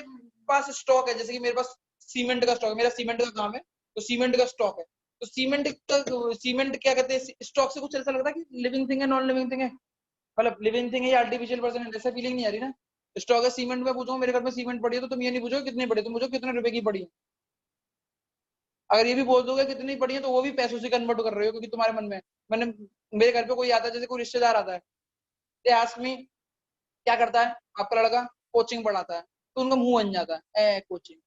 पास स्टॉक है, जैसे कि मेरे पास सीमेंट का स्टॉक है, मेरा सीमेंट का काम है, तो सीमेंट का स्टॉक है, तो सीमेंट क्या कहते हैं, स्टॉक से कुछ ऐसा लगता है कि लिविंग थिंग है, नॉन लिविंग थिंग है, मतलब लिविंग थिंग है या आर्टिफिशियल पर्सन है, ऐसा फीलिंग नहीं आ रही ना। स्टॉक है सीमेंट में, पूछूंगा मेरे घर में सीमेंट पड़ी है, तो तुम ये नहीं पूछो कितनी पड़ी, तुम पूछो कितने रुपए की पड़ी है। अगर ये भी बोल दोगे कितनी पड़ी है, तो वो भी पैसों से कन्वर्ट कर रहे हो, क्योंकि तुम्हारे मन में है। मैंने, मेरे घर पे कोई आता है, जैसे कोई रिश्तेदार आता है, दे आस्क मी क्या करता है आपका लड़का, कोचिंग पढ़ाता है, तो उनका मुंह बन जाता है, ए कोचिंग,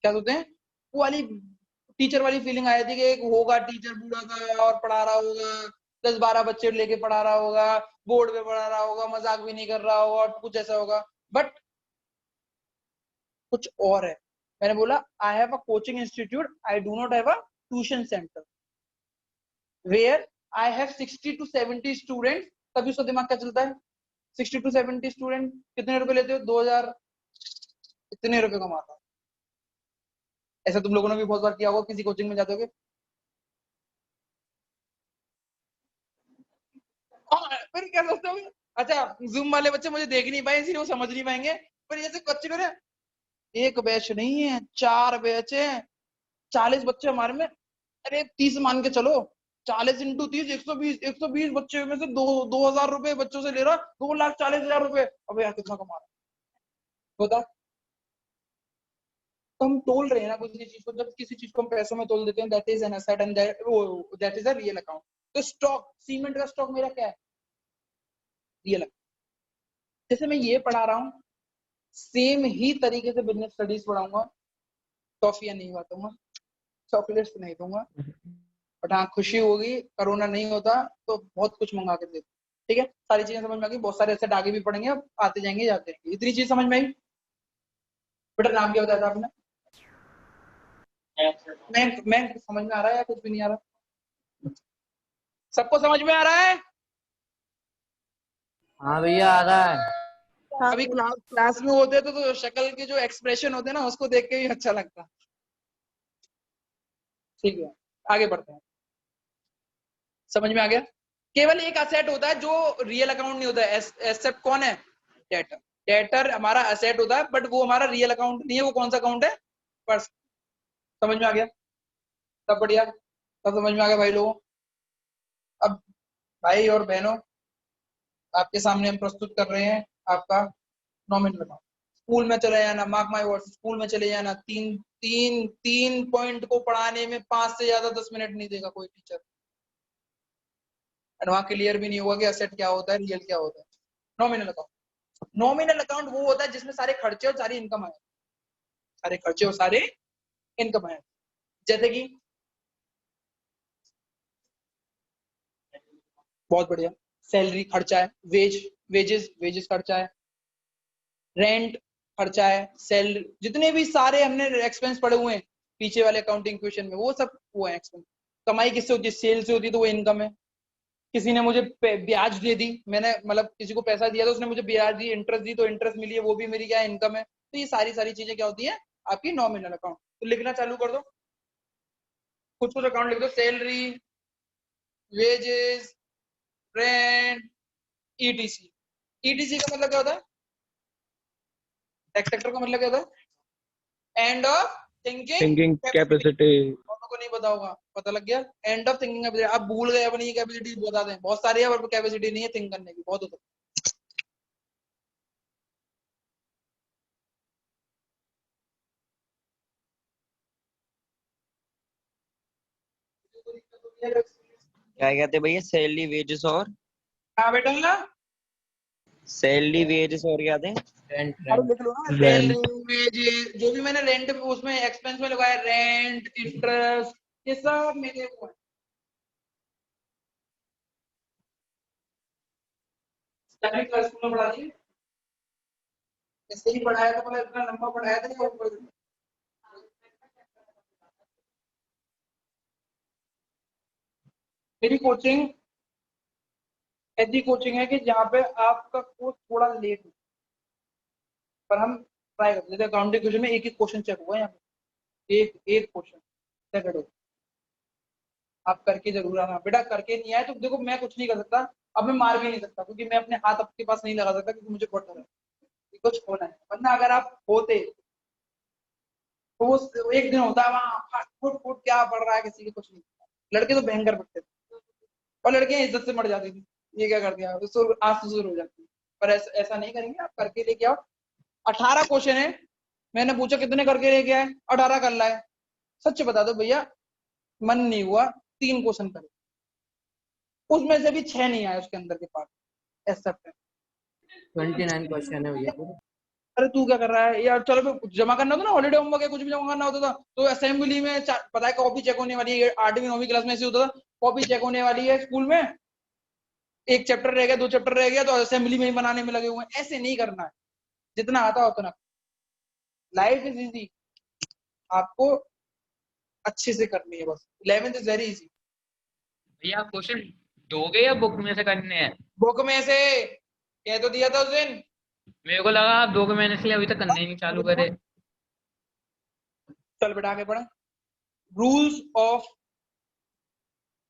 क्या बोलते हैं, वो वाली टीचर वाली फीलिंग आई थी कि एक होगा टीचर बूढ़ा सा और पढ़ा रहा होगा, 10-12 बच्चे लेके पढ़ा रहा होगा, बोर्ड पे पढ़ा रहा होगा, मजाक भी नहीं कर रहा होगा, और कुछ ऐसा होगा, बट कुछ और है। मैंने बोला I have a coaching institute, I do not have a tuition centre where I have 60 to 70 student. तभी उसका दिमाग क्या चलता है, 60 to 70 स्टूडेंट कितने रुपए लेते हो, 2000, इतने रुपए कमाता है। ऐसा तुम लोगों ने भी बहुत बार किया होगा, किसी कोचिंग में जाते होगे, फिर क्या सोचते होगे, अच्छा जूम वाले बच्चे मुझे देख नहीं पाए इसलिए वो समझ नहीं पाएंगे, पर जैसे बच्चे करे, एक बैच नहीं है 4 बैच है, 40 बच्चे हमारे में, अरे 30 मान के चलो, 40 इंटू 30, 120 बच्चे में से 2,000 रुपए बच्चों से ले रहा, 2,40,000 रुपए। अब यार कितना कमा रहा है बता। तो हम तोल रहे हैं ना किसी चीज को, जब किसी चीज को हम पैसों में तोल देते हैं, that is an asset and that is a real account. तो स्टॉक, सीमेंट का स्टॉक मेरा क्या है, रियल। जैसे मैं ये पढ़ा रहा हूँ, सेम ही तरीके से बिजनेस स्टडीज पढ़ाऊंगा, टॉफियां नहीं बांटूंगा, चॉकलेट्स नहीं दूंगा, बट हाँ खुशी होगी, कोरोना नहीं होता तो बहुत कुछ मंगा के देता। ठीक है, सारी चीजें समझ में आ गई, बहुत सारे ऐसे आगे भी पढ़ेंगे, अब आते जाएंगे जाते रहेंगे। इतनी चीज समझ में आई? बेटा नाम क्या बताया था आपने? मैं समझ में आ रहा है या कुछ भी नहीं आ रहा? सबको समझ में आ रहा है? हाँ भैया आ रहा है। अभी क्लास में होते तो शक्ल के जो एक्सप्रेशन होते हैं ना, उसको देख के भी अच्छा लगता। ठीक है, आगे बढ़ते हैं। समझ में आ गया? केवल एक असेट होता है जो रियल अकाउंट नहीं होता है। एसेट कौन है? डेटर। डेटर हमारा असेट होता है, बट वो हमारा रियल अकाउंट नहीं है। वो कौन सा अकाउंट है? पर्स। समझ में आ गया? सब बढ़िया, सब समझ में आ गया भाई लोगों? अब भाई और बहनों, आपके सामने हम प्रस्तुत कर रहे हैं आपका नॉमिनल अकाउंट। स्कूल में चले जाना, मार्क माय वर्ड्स, स्कूल में चले जाना, तीन तीन तीन पॉइंट को पढ़ाने में 5 से ज्यादा 10 मिनट नहीं देगा कोई टीचर, और वहां क्लियर भी नहीं होगा कि असेट क्या होता है, रियल क्या होता है। नॉमिनल अकाउंट, नॉमिनल अकाउंट वो होता है जिसमें सारे खर्चे और सारी इनकम आए, सारे खर्चे और सारे इनकम आए। जैसे कि बहुत बढ़िया, सैलरी खर्चा है, वेजेस खर्चा है, रेंट खर्चा है, सैलरी, जितने भी सारे हमने एक्सपेंस पड़े हुए हैं पीछे वाले अकाउंटिंग क्वेश्चन में, वो सब वो है एक्सपेंस। कमाई किससे होती है? सेल से होती है, तो वो इनकम है। किसी ने मुझे ब्याज दे दी, मैंने मतलब किसी को पैसा दिया तो उसने मुझे ब्याज दी, इंटरेस्ट दी, तो इंटरेस्ट मिली है, वो भी मेरी क्या है? इनकम है। तो ये सारी सारी चीजें क्या होती है? आपकी नॉमिनल अकाउंट। तो लिखना चालू कर दो, कुछ कुछ अकाउंट लिख दो, salary, wages, rent, etc. Etc का मतलब क्या होता है? टैक्स सेक्टर का मतलब क्या होता है? End of thinking thinking capacity. Capacity. को नहीं पता होगा, पता लग गया? End of thinking capacity. आप भूल गए अपनी कैपेसिटी, बता दें, बहुत सारी है पर कैपेसिटी नहीं है थिंक करने की, बहुत होता है। क्या कहते हैं भैया? सैलरी, वेजेस और हाँ बेटा, सैलरी वेजेस और क्या थे? Rent, अरे rent. लिख लो ना, Rent. सैलरी वेज, जो भी मैंने रेंट उसमें एक्सपेंस में लगाया, रेंट, इंटरेस्ट, ये सब मेरे वो है। स्टैटिक क्लास में पढ़ा दी, इससे ही पढ़ाया था, मतलब इतना लंबा पढ़ाया था कि ऊपर। मेरी कोचिंग ऐसी कोचिंग है कि जहाँ पे आपका कोर्स थोड़ा लेट हो, पर हम ट्राई करते हैं। जैसे अकाउंटिंग क्वेश्चन में एक एक क्वेश्चन चेक हुआ है यहाँ पे, एक एक क्वेश्चन चेक हो। आप करके जरूर आना बेटा, करके नहीं आए तो देखो मैं कुछ नहीं कर सकता, अब मैं मार भी नहीं सकता, क्योंकि मैं अपने हाथ आपके पास नहीं लगा सकता, क्योंकि मुझे बहुत डर है कि कुछ होना है। वरना अगर आप होते तो वो एक दिन होता है वहाँ फास्ट फूड फूड क्या पड़ रहा है, किसी के कुछ नहीं। लड़के तो भयंकर पड़ते थे, और लड़कियां इज्जत से मर जाती थी, ये क्या कर दिया, उसको आंसू हो जाती है। पर ऐसा नहीं करेंगे, आप करके लेके आओ। 18 क्वेश्चन है, मैंने पूछा कितने करके लेके आए, 18 कर लाए। सच बता दो भैया, मन नहीं हुआ, 3 क्वेश्चन करे, उसमें से भी 6 नहीं आए उसके अंदर के पार्ट, एक्सेप्ट है। 29 क्वेश्चन है भैया पूरे। अरे तू क्या कर रहा है यार, चलो कुछ जमा करना होता ना, हॉलीडे होमवर्क या कुछ भी जमा करना होता था तो असेंबली में पता है कॉपी चेक होने वाली है, 8वीं 9वीं क्लास में ऐसे होता था, कॉपी चेक होने वाली है स्कूल में, एक चैप्टर रह गया, 2 चैप्टर रह गया, तो असेंबली में ही बनाने में लगे हुए हैं। ऐसे नहीं करना है, जितना आता है उतना। लाइफ इज इजी, आपको अच्छे से करनी है बस। 11th is very easy. भैया आप क्वेश्चन दोगे या बुक में से करने हैं? बुक में से कह तो दिया था उस दिन। मेरे को लगा आप दोगे, मैंने इसलिए अभी तक करने ही नहीं चालू करे। चल बेटा आगे पढ़ा। Rules of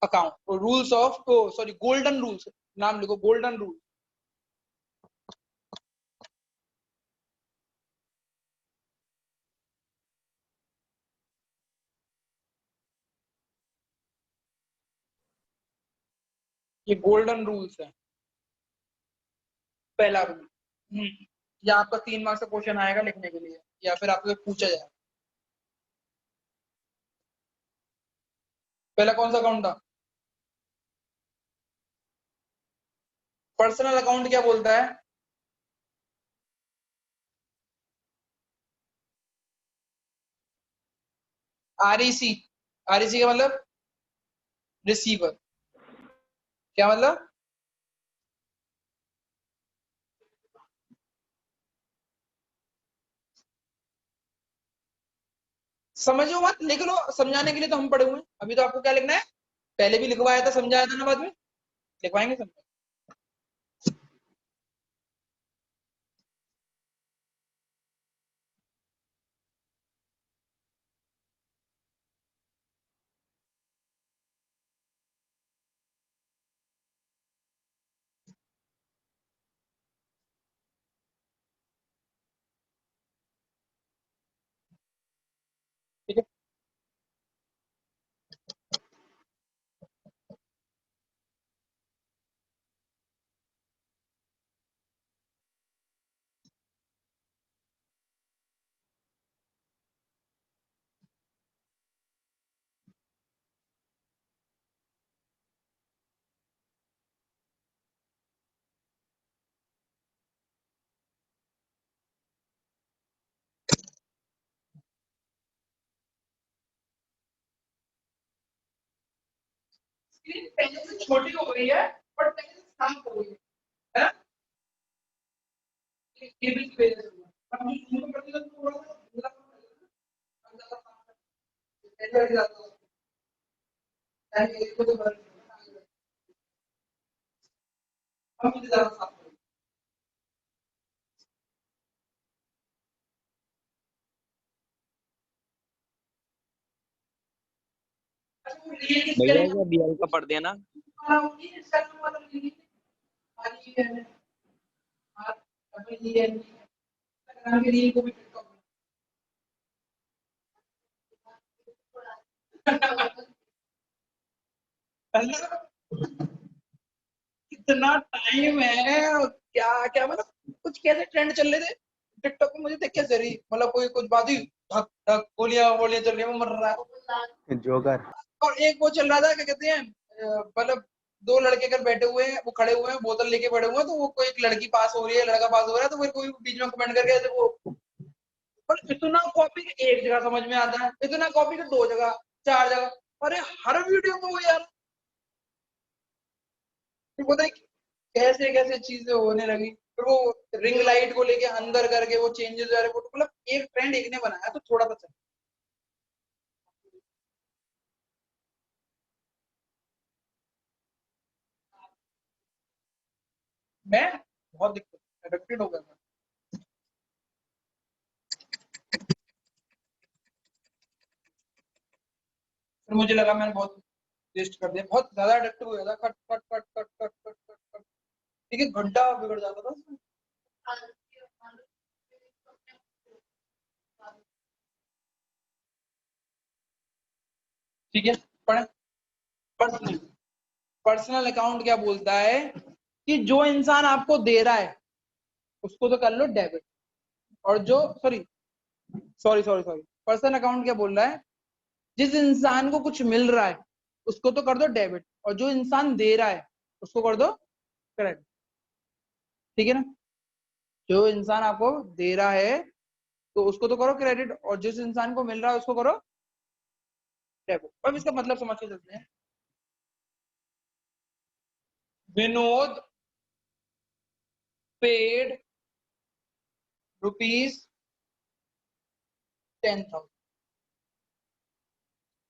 account, rules of sorry golden rules, नाम लिखो गोल्डन रूल। ये गोल्डन रूल्स है। पहला रूल, या आपका 3 मार्क्स का क्वेश्चन आएगा लिखने के लिए, या फिर आपसे पूछा जाएगा। पहला कौन सा अकाउंट था? पर्सनल अकाउंट क्या बोलता है? आरईसी, आरईसी का मतलब रिसीवर, क्या मतलब? समझो मत, लिख लो, समझाने के लिए तो हम पढ़े हुए हैं। अभी तो आपको क्या लिखना है, पहले भी लिखवाया था, समझाया था ना, बाद में लिखवाएंगे समझा। ठीक है, स्क्रीन पहले से छोटी हो गई है, पर पहले से साफ हो गई है। केबल की वजह से हुआ। अब हम जूम करते हैं तो थोड़ा सा धुंधला सा लगेगा। पहले वाली बात तो यानी एक को तो भर हम मुझे ज्यादा साफ हो गई। अच्छा वो रियल भैया स्पेलिंग ये बीएल का पढ़ दिया ना? वाला होगी, इंस्टाग्राम वाला नहीं है। आप अपनी ये इंस्टाग्राम के लिए को भी टिकटॉक कितना टाइम है, और क्या क्या मतलब कुछ कैसे ट्रेंड चल रहे थे टिकटॉक में, मुझे देख के जरी मतलब कोई कुछ बात ही धक धक गोलियां चल रही है, वो मर रहा है। जोकर। और एक वो चल रहा था, क्या कहते हैं मतलब दो लड़के अगर बैठे हुए हैं, वो खड़े हुए हैं, बोतल लेके बैठे हुए हैं, तो वो कोई एक लड़की पास हो रही है, लड़का पास हो रहा है, तो फिर कोई बीच में कमेंट करके ऐसे वो, पर इतना कॉपी एक जगह समझ में आता है, इतना कॉपी दो जगह, चार जगह, अरे हर वीडियो में वो यार, पता है कैसे कैसे चीजें होने लगी। फिर वो रिंग लाइट को लेके अंदर करके वो चेंजेस आ रहे, मतलब एक ट्रेंड एक ने बनाया तो थोड़ा सा चल। मैं बहुत दिक्कत एडिक्टेड हो गया था। फिर मुझे लगा मैंने बहुत वेस्ट कर दिया, बहुत ज्यादा एडिक्टिव हो गया था, cut cut cut cut cut cut cut cut, ठीक है, घंटा बिगड़ जाता था उसमें। ठीक है, पढ़े। पर्सनल पर्सनल अकाउंट क्या बोलता है कि जो इंसान आपको दे रहा है उसको तो कर लो डेबिट, और जो sorry sorry sorry sorry personal account क्या बोल रहा है, जिस इंसान को कुछ मिल रहा है उसको तो कर दो डेबिट, और जो इंसान दे रहा है उसको कर दो क्रेडिट। ठीक है ना, जो इंसान आपको दे रहा है तो उसको तो करो क्रेडिट, और जिस इंसान को मिल रहा है उसको करो डेबिट। अब इसका मतलब समझ के चलते हैं। विनोद पेड ₹10,000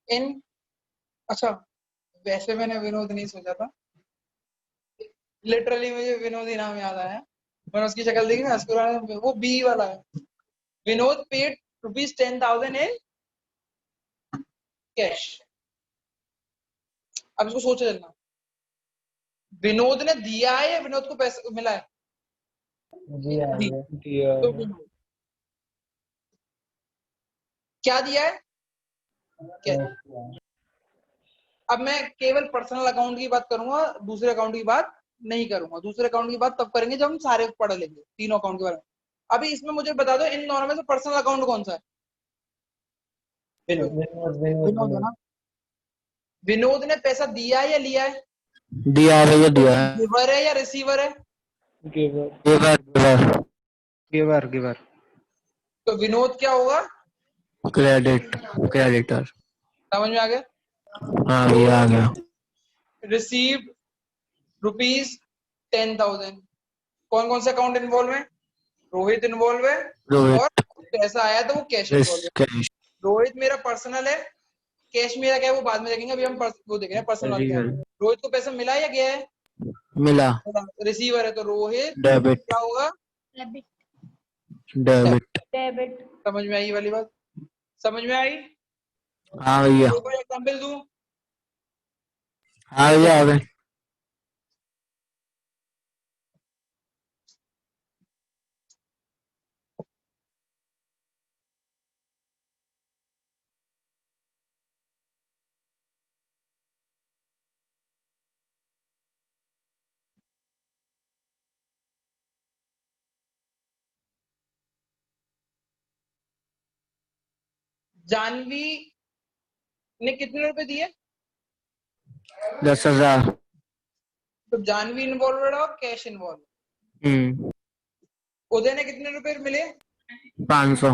इन, अच्छा वैसे मैंने विनोद नहीं सोचा था, लिटरली मुझे विनोद ही नाम याद आया, मैंने उसकी शक्ल देखी ना, वो बी वाला है। Vinod paid ₹10,000 in cash. अब इसको सोच लेना, विनोद ने दिया है या विनोद को पैसा मिला है? दिया तो विनोद क्या दिया है? कैश। अब मैं केवल पर्सनल अकाउंट की बात करूंगा, दूसरे अकाउंट की बात नहीं करूंगा। दूसरे अकाउंट की बात तब करेंगे जब हम सारे पढ़ लेंगे तीनों अकाउंट के बारे में। अभी इसमें मुझे बता दो इन दोनों में से पर्सनल अकाउंट कौन सा है? विनोद है ना। विनोद ने पैसा दिया है या लिया है? दिया है भैया, दिया है। गिवर है या रिसीवर है? Giver giver giver giver giver तो विनोद क्या होगा? क्रेडिटर। समझ में आ गया? हाँ भैया, आ गया। रिसीव्ड ₹10,000। कौन कौन से अकाउंट इन्वॉल्व है? रोहित इन्वॉल्व है, रोहित। और पैसा आया तो वो कैश इन्वॉल्व है। कैश। रोहित मेरा पर्सनल है, कैश मेरा क्या है वो बाद में देखेंगे, अभी हम वो देख रहे हैं पर्सनल क्या है। रोहित को पैसा मिला या गया है? मिला। रिसीवर है, तो रोहित डेबिट। क्या होगा? डेबिट। डेबिट। समझ में आई ये वाली बात? समझ में आई? हाँ भैया। एग्जाम्पल दूं? हाँ भैया, आ गए। जानवी ने कितने रुपए दिए? 10,000। तो जानवी इन्वॉल्व और कैश इन्वॉल्व। उदय ने कितने रुपए मिले? 500।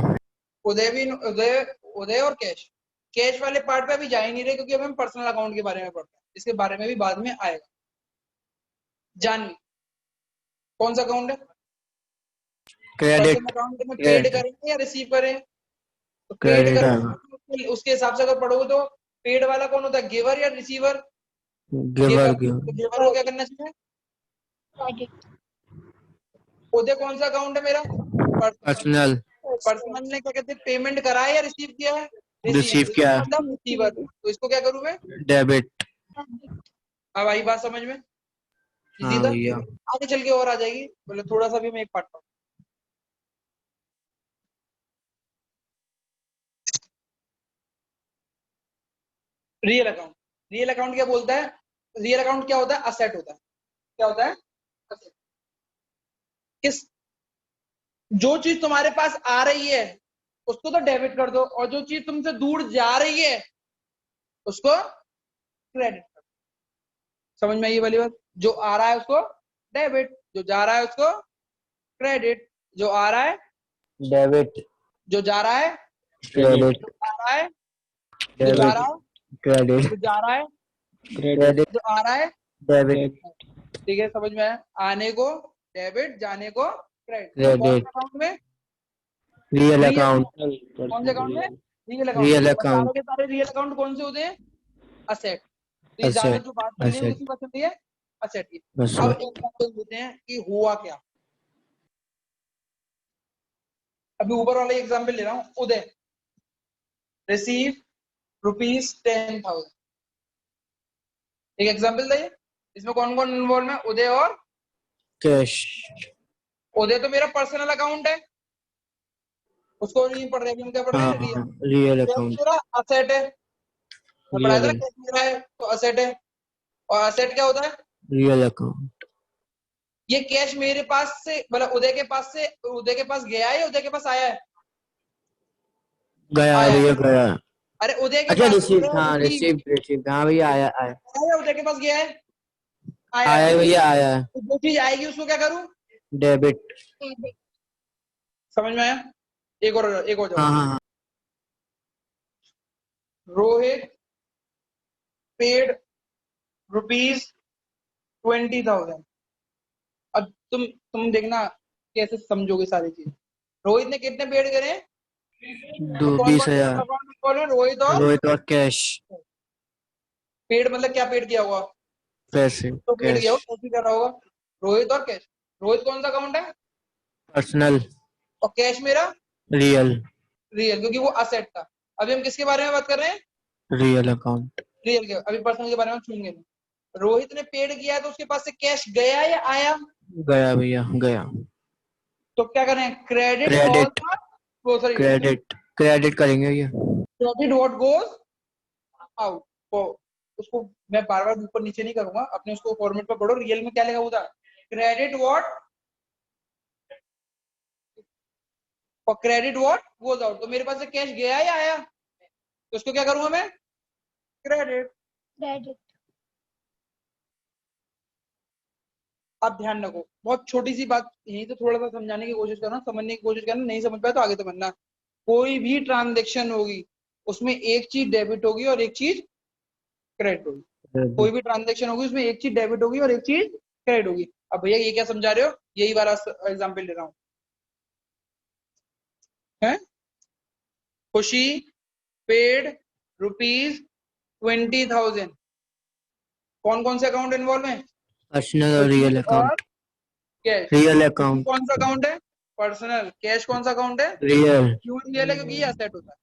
उदय भी, उदय उदय और कैश। कैश वाले पार्ट पे अभी जा ही नहीं रहे क्योंकि अभी हम पर्सनल अकाउंट के बारे में पढ़ते हैं, इसके बारे में भी बाद में आएगा। जानवी कौन सा अकाउंट है? क्रेडिट। पर्सनल अकाउंट में पेड करेंगे या रिसीव करें? तो पेड क्रेडिट करेंगे, उसके हिसाब से अगर पढ़ोगे तो पेड वाला कौन होता है, गिवर या रिसीवर? गिवर। तो गिवर को क्या करना चाहिए? उदय कौन सा अकाउंट है मेरा? पर्सनल। पर्सनल ने क्या कहते हैं पेमेंट करा है या रिसीव किया है? रिसीव किया। मतलब रिसीवर, तो इसको क्या करूं मैं? डेबिट। अब आई बात समझ में? हाँ सीधा भैया। आगे चल के और आ जाएगी, बोले थोड़ा सा भी मैं एक पार्ट पढ़ूं। Real account. रियल अकाउंट क्या बोलता है? रियल अकाउंट क्या होता है? असेट होता है। क्या होता है? asset। किस, जो चीज तुम्हारे पास आ रही है उसको तो डेबिट कर दो, और जो चीज तुमसे दूर जा रही है उसको क्रेडिट कर दो। समझ में आई ये वाली बात? जो आ रहा है उसको डेबिट, जो जा रहा है उसको क्रेडिट, जो आ रहा है डेबिट, जो जा रहा है, क्रेडिट, जो आ रहा है, जो जा रहा है, क्रेडिट, जो जा रहा है, क्रेडिट, जो आ रहा है, डेबिट, ठीक है, समझ में आया? आने को डेबिट, जाने को क्रेडिट। कौन क्रेडिट, से अकाउंट में? Real real. अकाउंट, कौन से अकाउंट में? Real account. रियल और सारे अकाउंट, के सारे रियल अकाउंट कौन से होते हैं? असेट। तो ये ज्यादा असेट, जो बात चल रही है असेट, किसी बात चल रही है? असेट की। अब असेट, एग्जांपल देते हैं कि हुआ क्या। अभी ऊपर वाला एग्जांपल ले रहा हूँ। उदय रिसीव ₹10,000। एक एग्जांपल था ये। इसमें कौन कौन इन्वॉल्व है? उदय और कैश, उदय तो मेरा पर्सनल अकाउंट है, उसको नहीं पढ़ रहे, क्या पढ़ रहे हाँ हैं? रियल। हाँ, रियल कैश अकाउंट, मेरा असेट है, मैं पढ़ाया था ना, रियल, कैश मेरा है तो असेट है। और असेट क्या होता है? रियल अकाउंट, ये कैश मेरे पास से, मतलब उदय के पास से, उदय के पास गया है या उदय के पास आया है? गया आया है। भैया गया। अरे उदय के अच्छा पास रिसीव, उदय हाँ रिसीव रिसीव, रिसीव, हाँ भैया आया आया, आया, उदय के पास गया है, आया है। आया भैया आया, तो जो चीज आएगी उसको क्या करूं? डेबिट, समझ में आया? एक और हाँ जवाब। हाँ हाँ, रोहित पेड ₹20,000। अब तुम देखना कैसे समझोगे सारी चीज। रोहित ने कितने पेड करे? तो कौन कौन से 20,000, अकाउंट खोले? रोहित और रोहित और कैश, पेड, मतलब क्या पेड किया हुआ? पैसे, तो पेड किया कैश, हुआ, कैसे कर रहा होगा? रोहित और कैश। रोहित कौन सा अकाउंट है? पर्सनल, और कैश मेरा रियल, रियल, क्योंकि वो असेट था। अभी हम किसके बारे में बात कर रहे हैं? रियल अकाउंट, रियल के। अभी पर्सनल के बारे में छूएंगे नहीं। रोहित ने पेड किया है तो उसके पास से कैश गया या आया? गया भैया गया, तो क्या करें? Credit all credit, the, sorry, credit, credit करेंगे भैया, क्रेडिट व्हाट गोज आउट। तो उसको मैं बार बार ऊपर नीचे नहीं करूंगा, अपने उसको फॉर्मेट पर पढ़ो। रियल में क्या लिखा हुआ था? क्रेडिट व्हाट और क्रेडिट व्हाट गोज आउट। तो मेरे पास से कैश गया या आया? तो उसको क्या करूंगा मैं? क्रेडिट। क्रेडिट। अब ध्यान रखो, बहुत छोटी सी बात, यही तो थोड़ा सा समझाने की कोशिश करना, समझने की कोशिश करना, नहीं समझ पाए तो आगे समझना। कोई भी ट्रांजेक्शन होगी उसमें एक चीज डेबिट होगी और एक चीज क्रेडिट होगी। कोई भी ट्रांजेक्शन होगी उसमें एक चीज डेबिट होगी और एक चीज क्रेडिट होगी। अब भैया ये क्या समझा रहे हो? यही वाला एग्जाम्पल ले रहा हूँ। है खुशी पेड ₹20,000। कौन कौन से अकाउंट इन्वॉल्व है? पर्सनल और खुशी रियल और अकाउंट, कैश। रियल खुशी अकाउंट, कौन सा अकाउंट है? पर्सनल। कैश कौन सा अकाउंट है? रियल, क्यों रियल है? क्योंकि ये असेट होता है।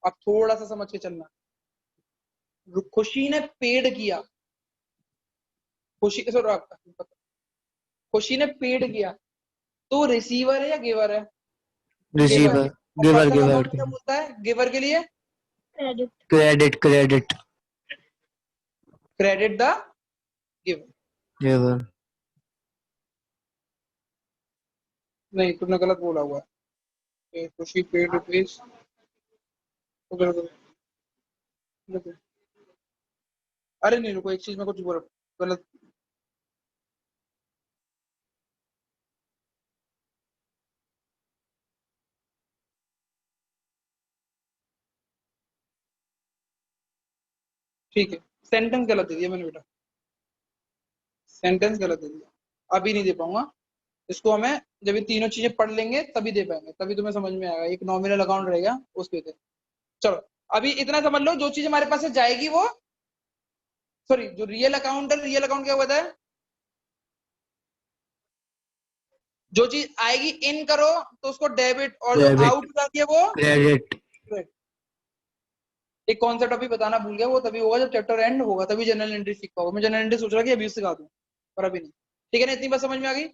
अब थोड़ा सा समझ के चलना। खुशी ने पेड किया, खुशी खुशी ने पेड किया, तो रिसीवर है या गिवर है? गिवर। रिसीवर, और गिवर, पर्सनल गिवर, अकाउंट क्या बोलता है गिवर के लिए? Credit. Credit, credit, credit the giver. Giver, नहीं, तुमने गलत बोला हुआ है। खुशी पेड रुपीज, अरे नहीं रुको, एक चीज में कुछ बोला गलत। ठीक है, सेंटेंस गलत दे दिया मैंने बेटा, सेंटेंस गलत दे दिया। अभी नहीं दे पाऊंगा इसको, हमें जब ये तीनों चीजें पढ़ लेंगे तभी दे पाएंगे, तभी तुम्हें समझ में आएगा। एक नॉमिनल अकाउंट रहेगा उस पे दे। चलो अभी इतना समझ लो, जो चीज हमारे पास से जाएगी वो, सॉरी, जो रियल अकाउंट है, रियल अकाउंट क्या होता है? जो चीज आएगी इन करो तो उसको डेबिट, और जो डेबिट, आउट जाती है वो क्रेडिट, क्रेडिट। एक कॉन्सेप्ट अभी बताना भूल गया, वो तभी होगा जब चैप्टर एंड होगा, तभी जनरल एंट्री सीख पाओगे। मैं जनरल एंट्री सोच रहा कि अभी सिखा दूं, पर अभी नहीं। ठीक है ना? इतनी बात समझ में आ गई,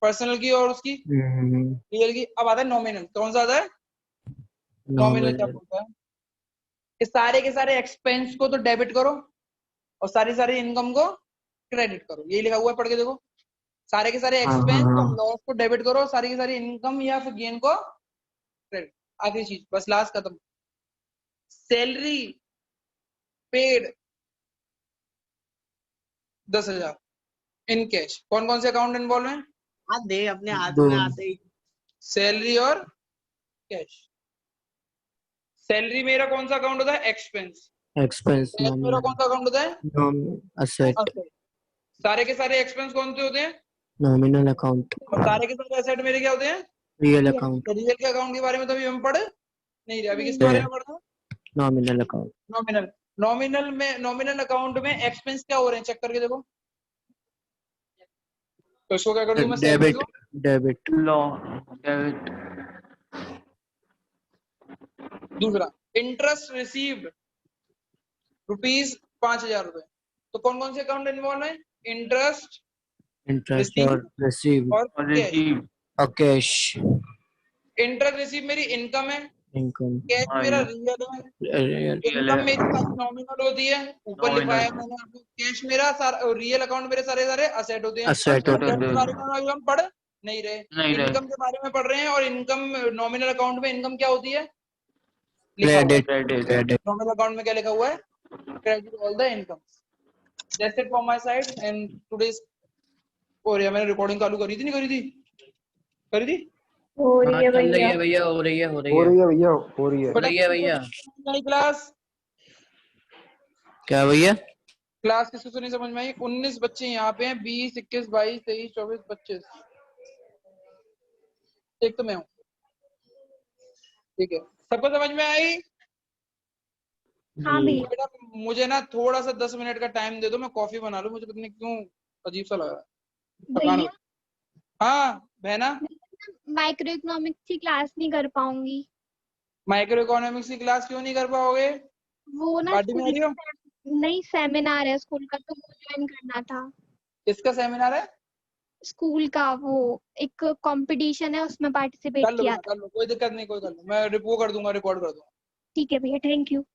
पर्सनल की और उसकी रियल की। अब आता है नॉमिनल। कौन सा आता है? नॉमिनल क्या नॉमिनल, बोलता है? कि सारे के सारे एक्सपेंस को तो डेबिट करो और सारी सारी इनकम को क्रेडिट करो। यही लिखा हुआ है, पढ़ के देखो। सारे के सारे हाँ हाँ एक्सपेंस और हाँ, लॉस को डेबिट करो, सारी की सारी इनकम या फिर गेन को क्रेडिट। आखिरी चीज, बस लास्ट खत्म। Salary paid 10,000 in cash. कौन कौन से अकाउंट इन्वॉल्व हैं? आप दे अपने हाथ दो। में आते ही। सैलरी और कैश। सैलरी मेरा कौन सा अकाउंट होता है? एक्सपेंस। Expense कैश मेरा कौन सा अकाउंट होता है? asset. Asset। सारे के सारे एक्सपेंस कौन से होते हैं? Nominal account. और सारे के सारे एसेट मेरे क्या होते हैं? Real account. रियल के अकाउंट के बारे में तो अभी हम पढ़ नहीं रहे। अभी किसके बारे में पढ़ रहे हैं? Nominal account. Nominal. Nominal account में एक्सपेंस क्या हो रहे हैं? चेक करके देखो। तो इसको क्या कर दूं मैं? Salary Debit. को Debit. डेबिट। दूसरा इंटरेस्ट रिसीव्ड ₹5,000। तो कौन कौन से अकाउंट इन्वॉल्व है? Interest, Interest Receive. or received. और cash. Receive. Or cash. Interest receive मेरी इनकम है, Income. कैश हाँ, मेरा ये। रियल है, Real. इनकम मेरी सारी नॉमिनल होती है, ऊपर Nominal. लिखा है मैंने आपको। कैश मेरा सारा, रियल अकाउंट मेरे सारे सारे असेट होते हैं। Asset होते Asset हैं। के बारे में अभी हम पढ़ नहीं रहे, नहीं रहे। इनकम के बारे में पढ़ रहे हैं। और इनकम नॉमिनल अकाउंट में इनकम क्या होती है? लिखा हुआ है। Credit. Credit. Credit. Nominal account में क्या लिखा हुआ है? Credit all the income. That's it from my side and today's. और यार मैंने रिकॉर्डिंग चालू करी थी नहीं करी थी? करी थी? हो रही है चल रही भैया। है भैया, हो रही है, हो रही हो है। रही है भैया, हो रही है। हो रही है भैया। नई क्लास क्या भैया? क्लास किसी को नहीं समझ में आई? 19 बच्चे यहाँ पे हैं। 20, 21, 22, 23, 24, 25। एक तो मैं हूँ। ठीक है, सबको समझ में आई? हाँ भैया। बेटा मुझे ना थोड़ा सा 10 मिनट का टाइम दे दो, मैं कॉफी बना लूं। मुझे पता नहीं क्यों अजीब सा लग रहा है, थकान हो। भैया हाँ बहना, माइक्रो इकोनॉमिक्स की क्लास नहीं कर पाऊंगी। माइक्रो इकोनॉमिक्स की क्लास क्यों नहीं कर पाओगे? वो ना पार्टी में आ स्कूल रही हो? नहीं, सेमिनार है स्कूल का, तो वो ज्वाइन करना था। किसका सेमिनार है? स्कूल का वो एक कंपटीशन है, उसमें पार्टिसिपेट कर लो किया बेटा, था। कर लो, कोई दिक्कत नहीं, कोई कर लो। मैं वो कर दूंगा, रिकॉर्ड कर दूंगा। ठीक है भैया, थैंक यू।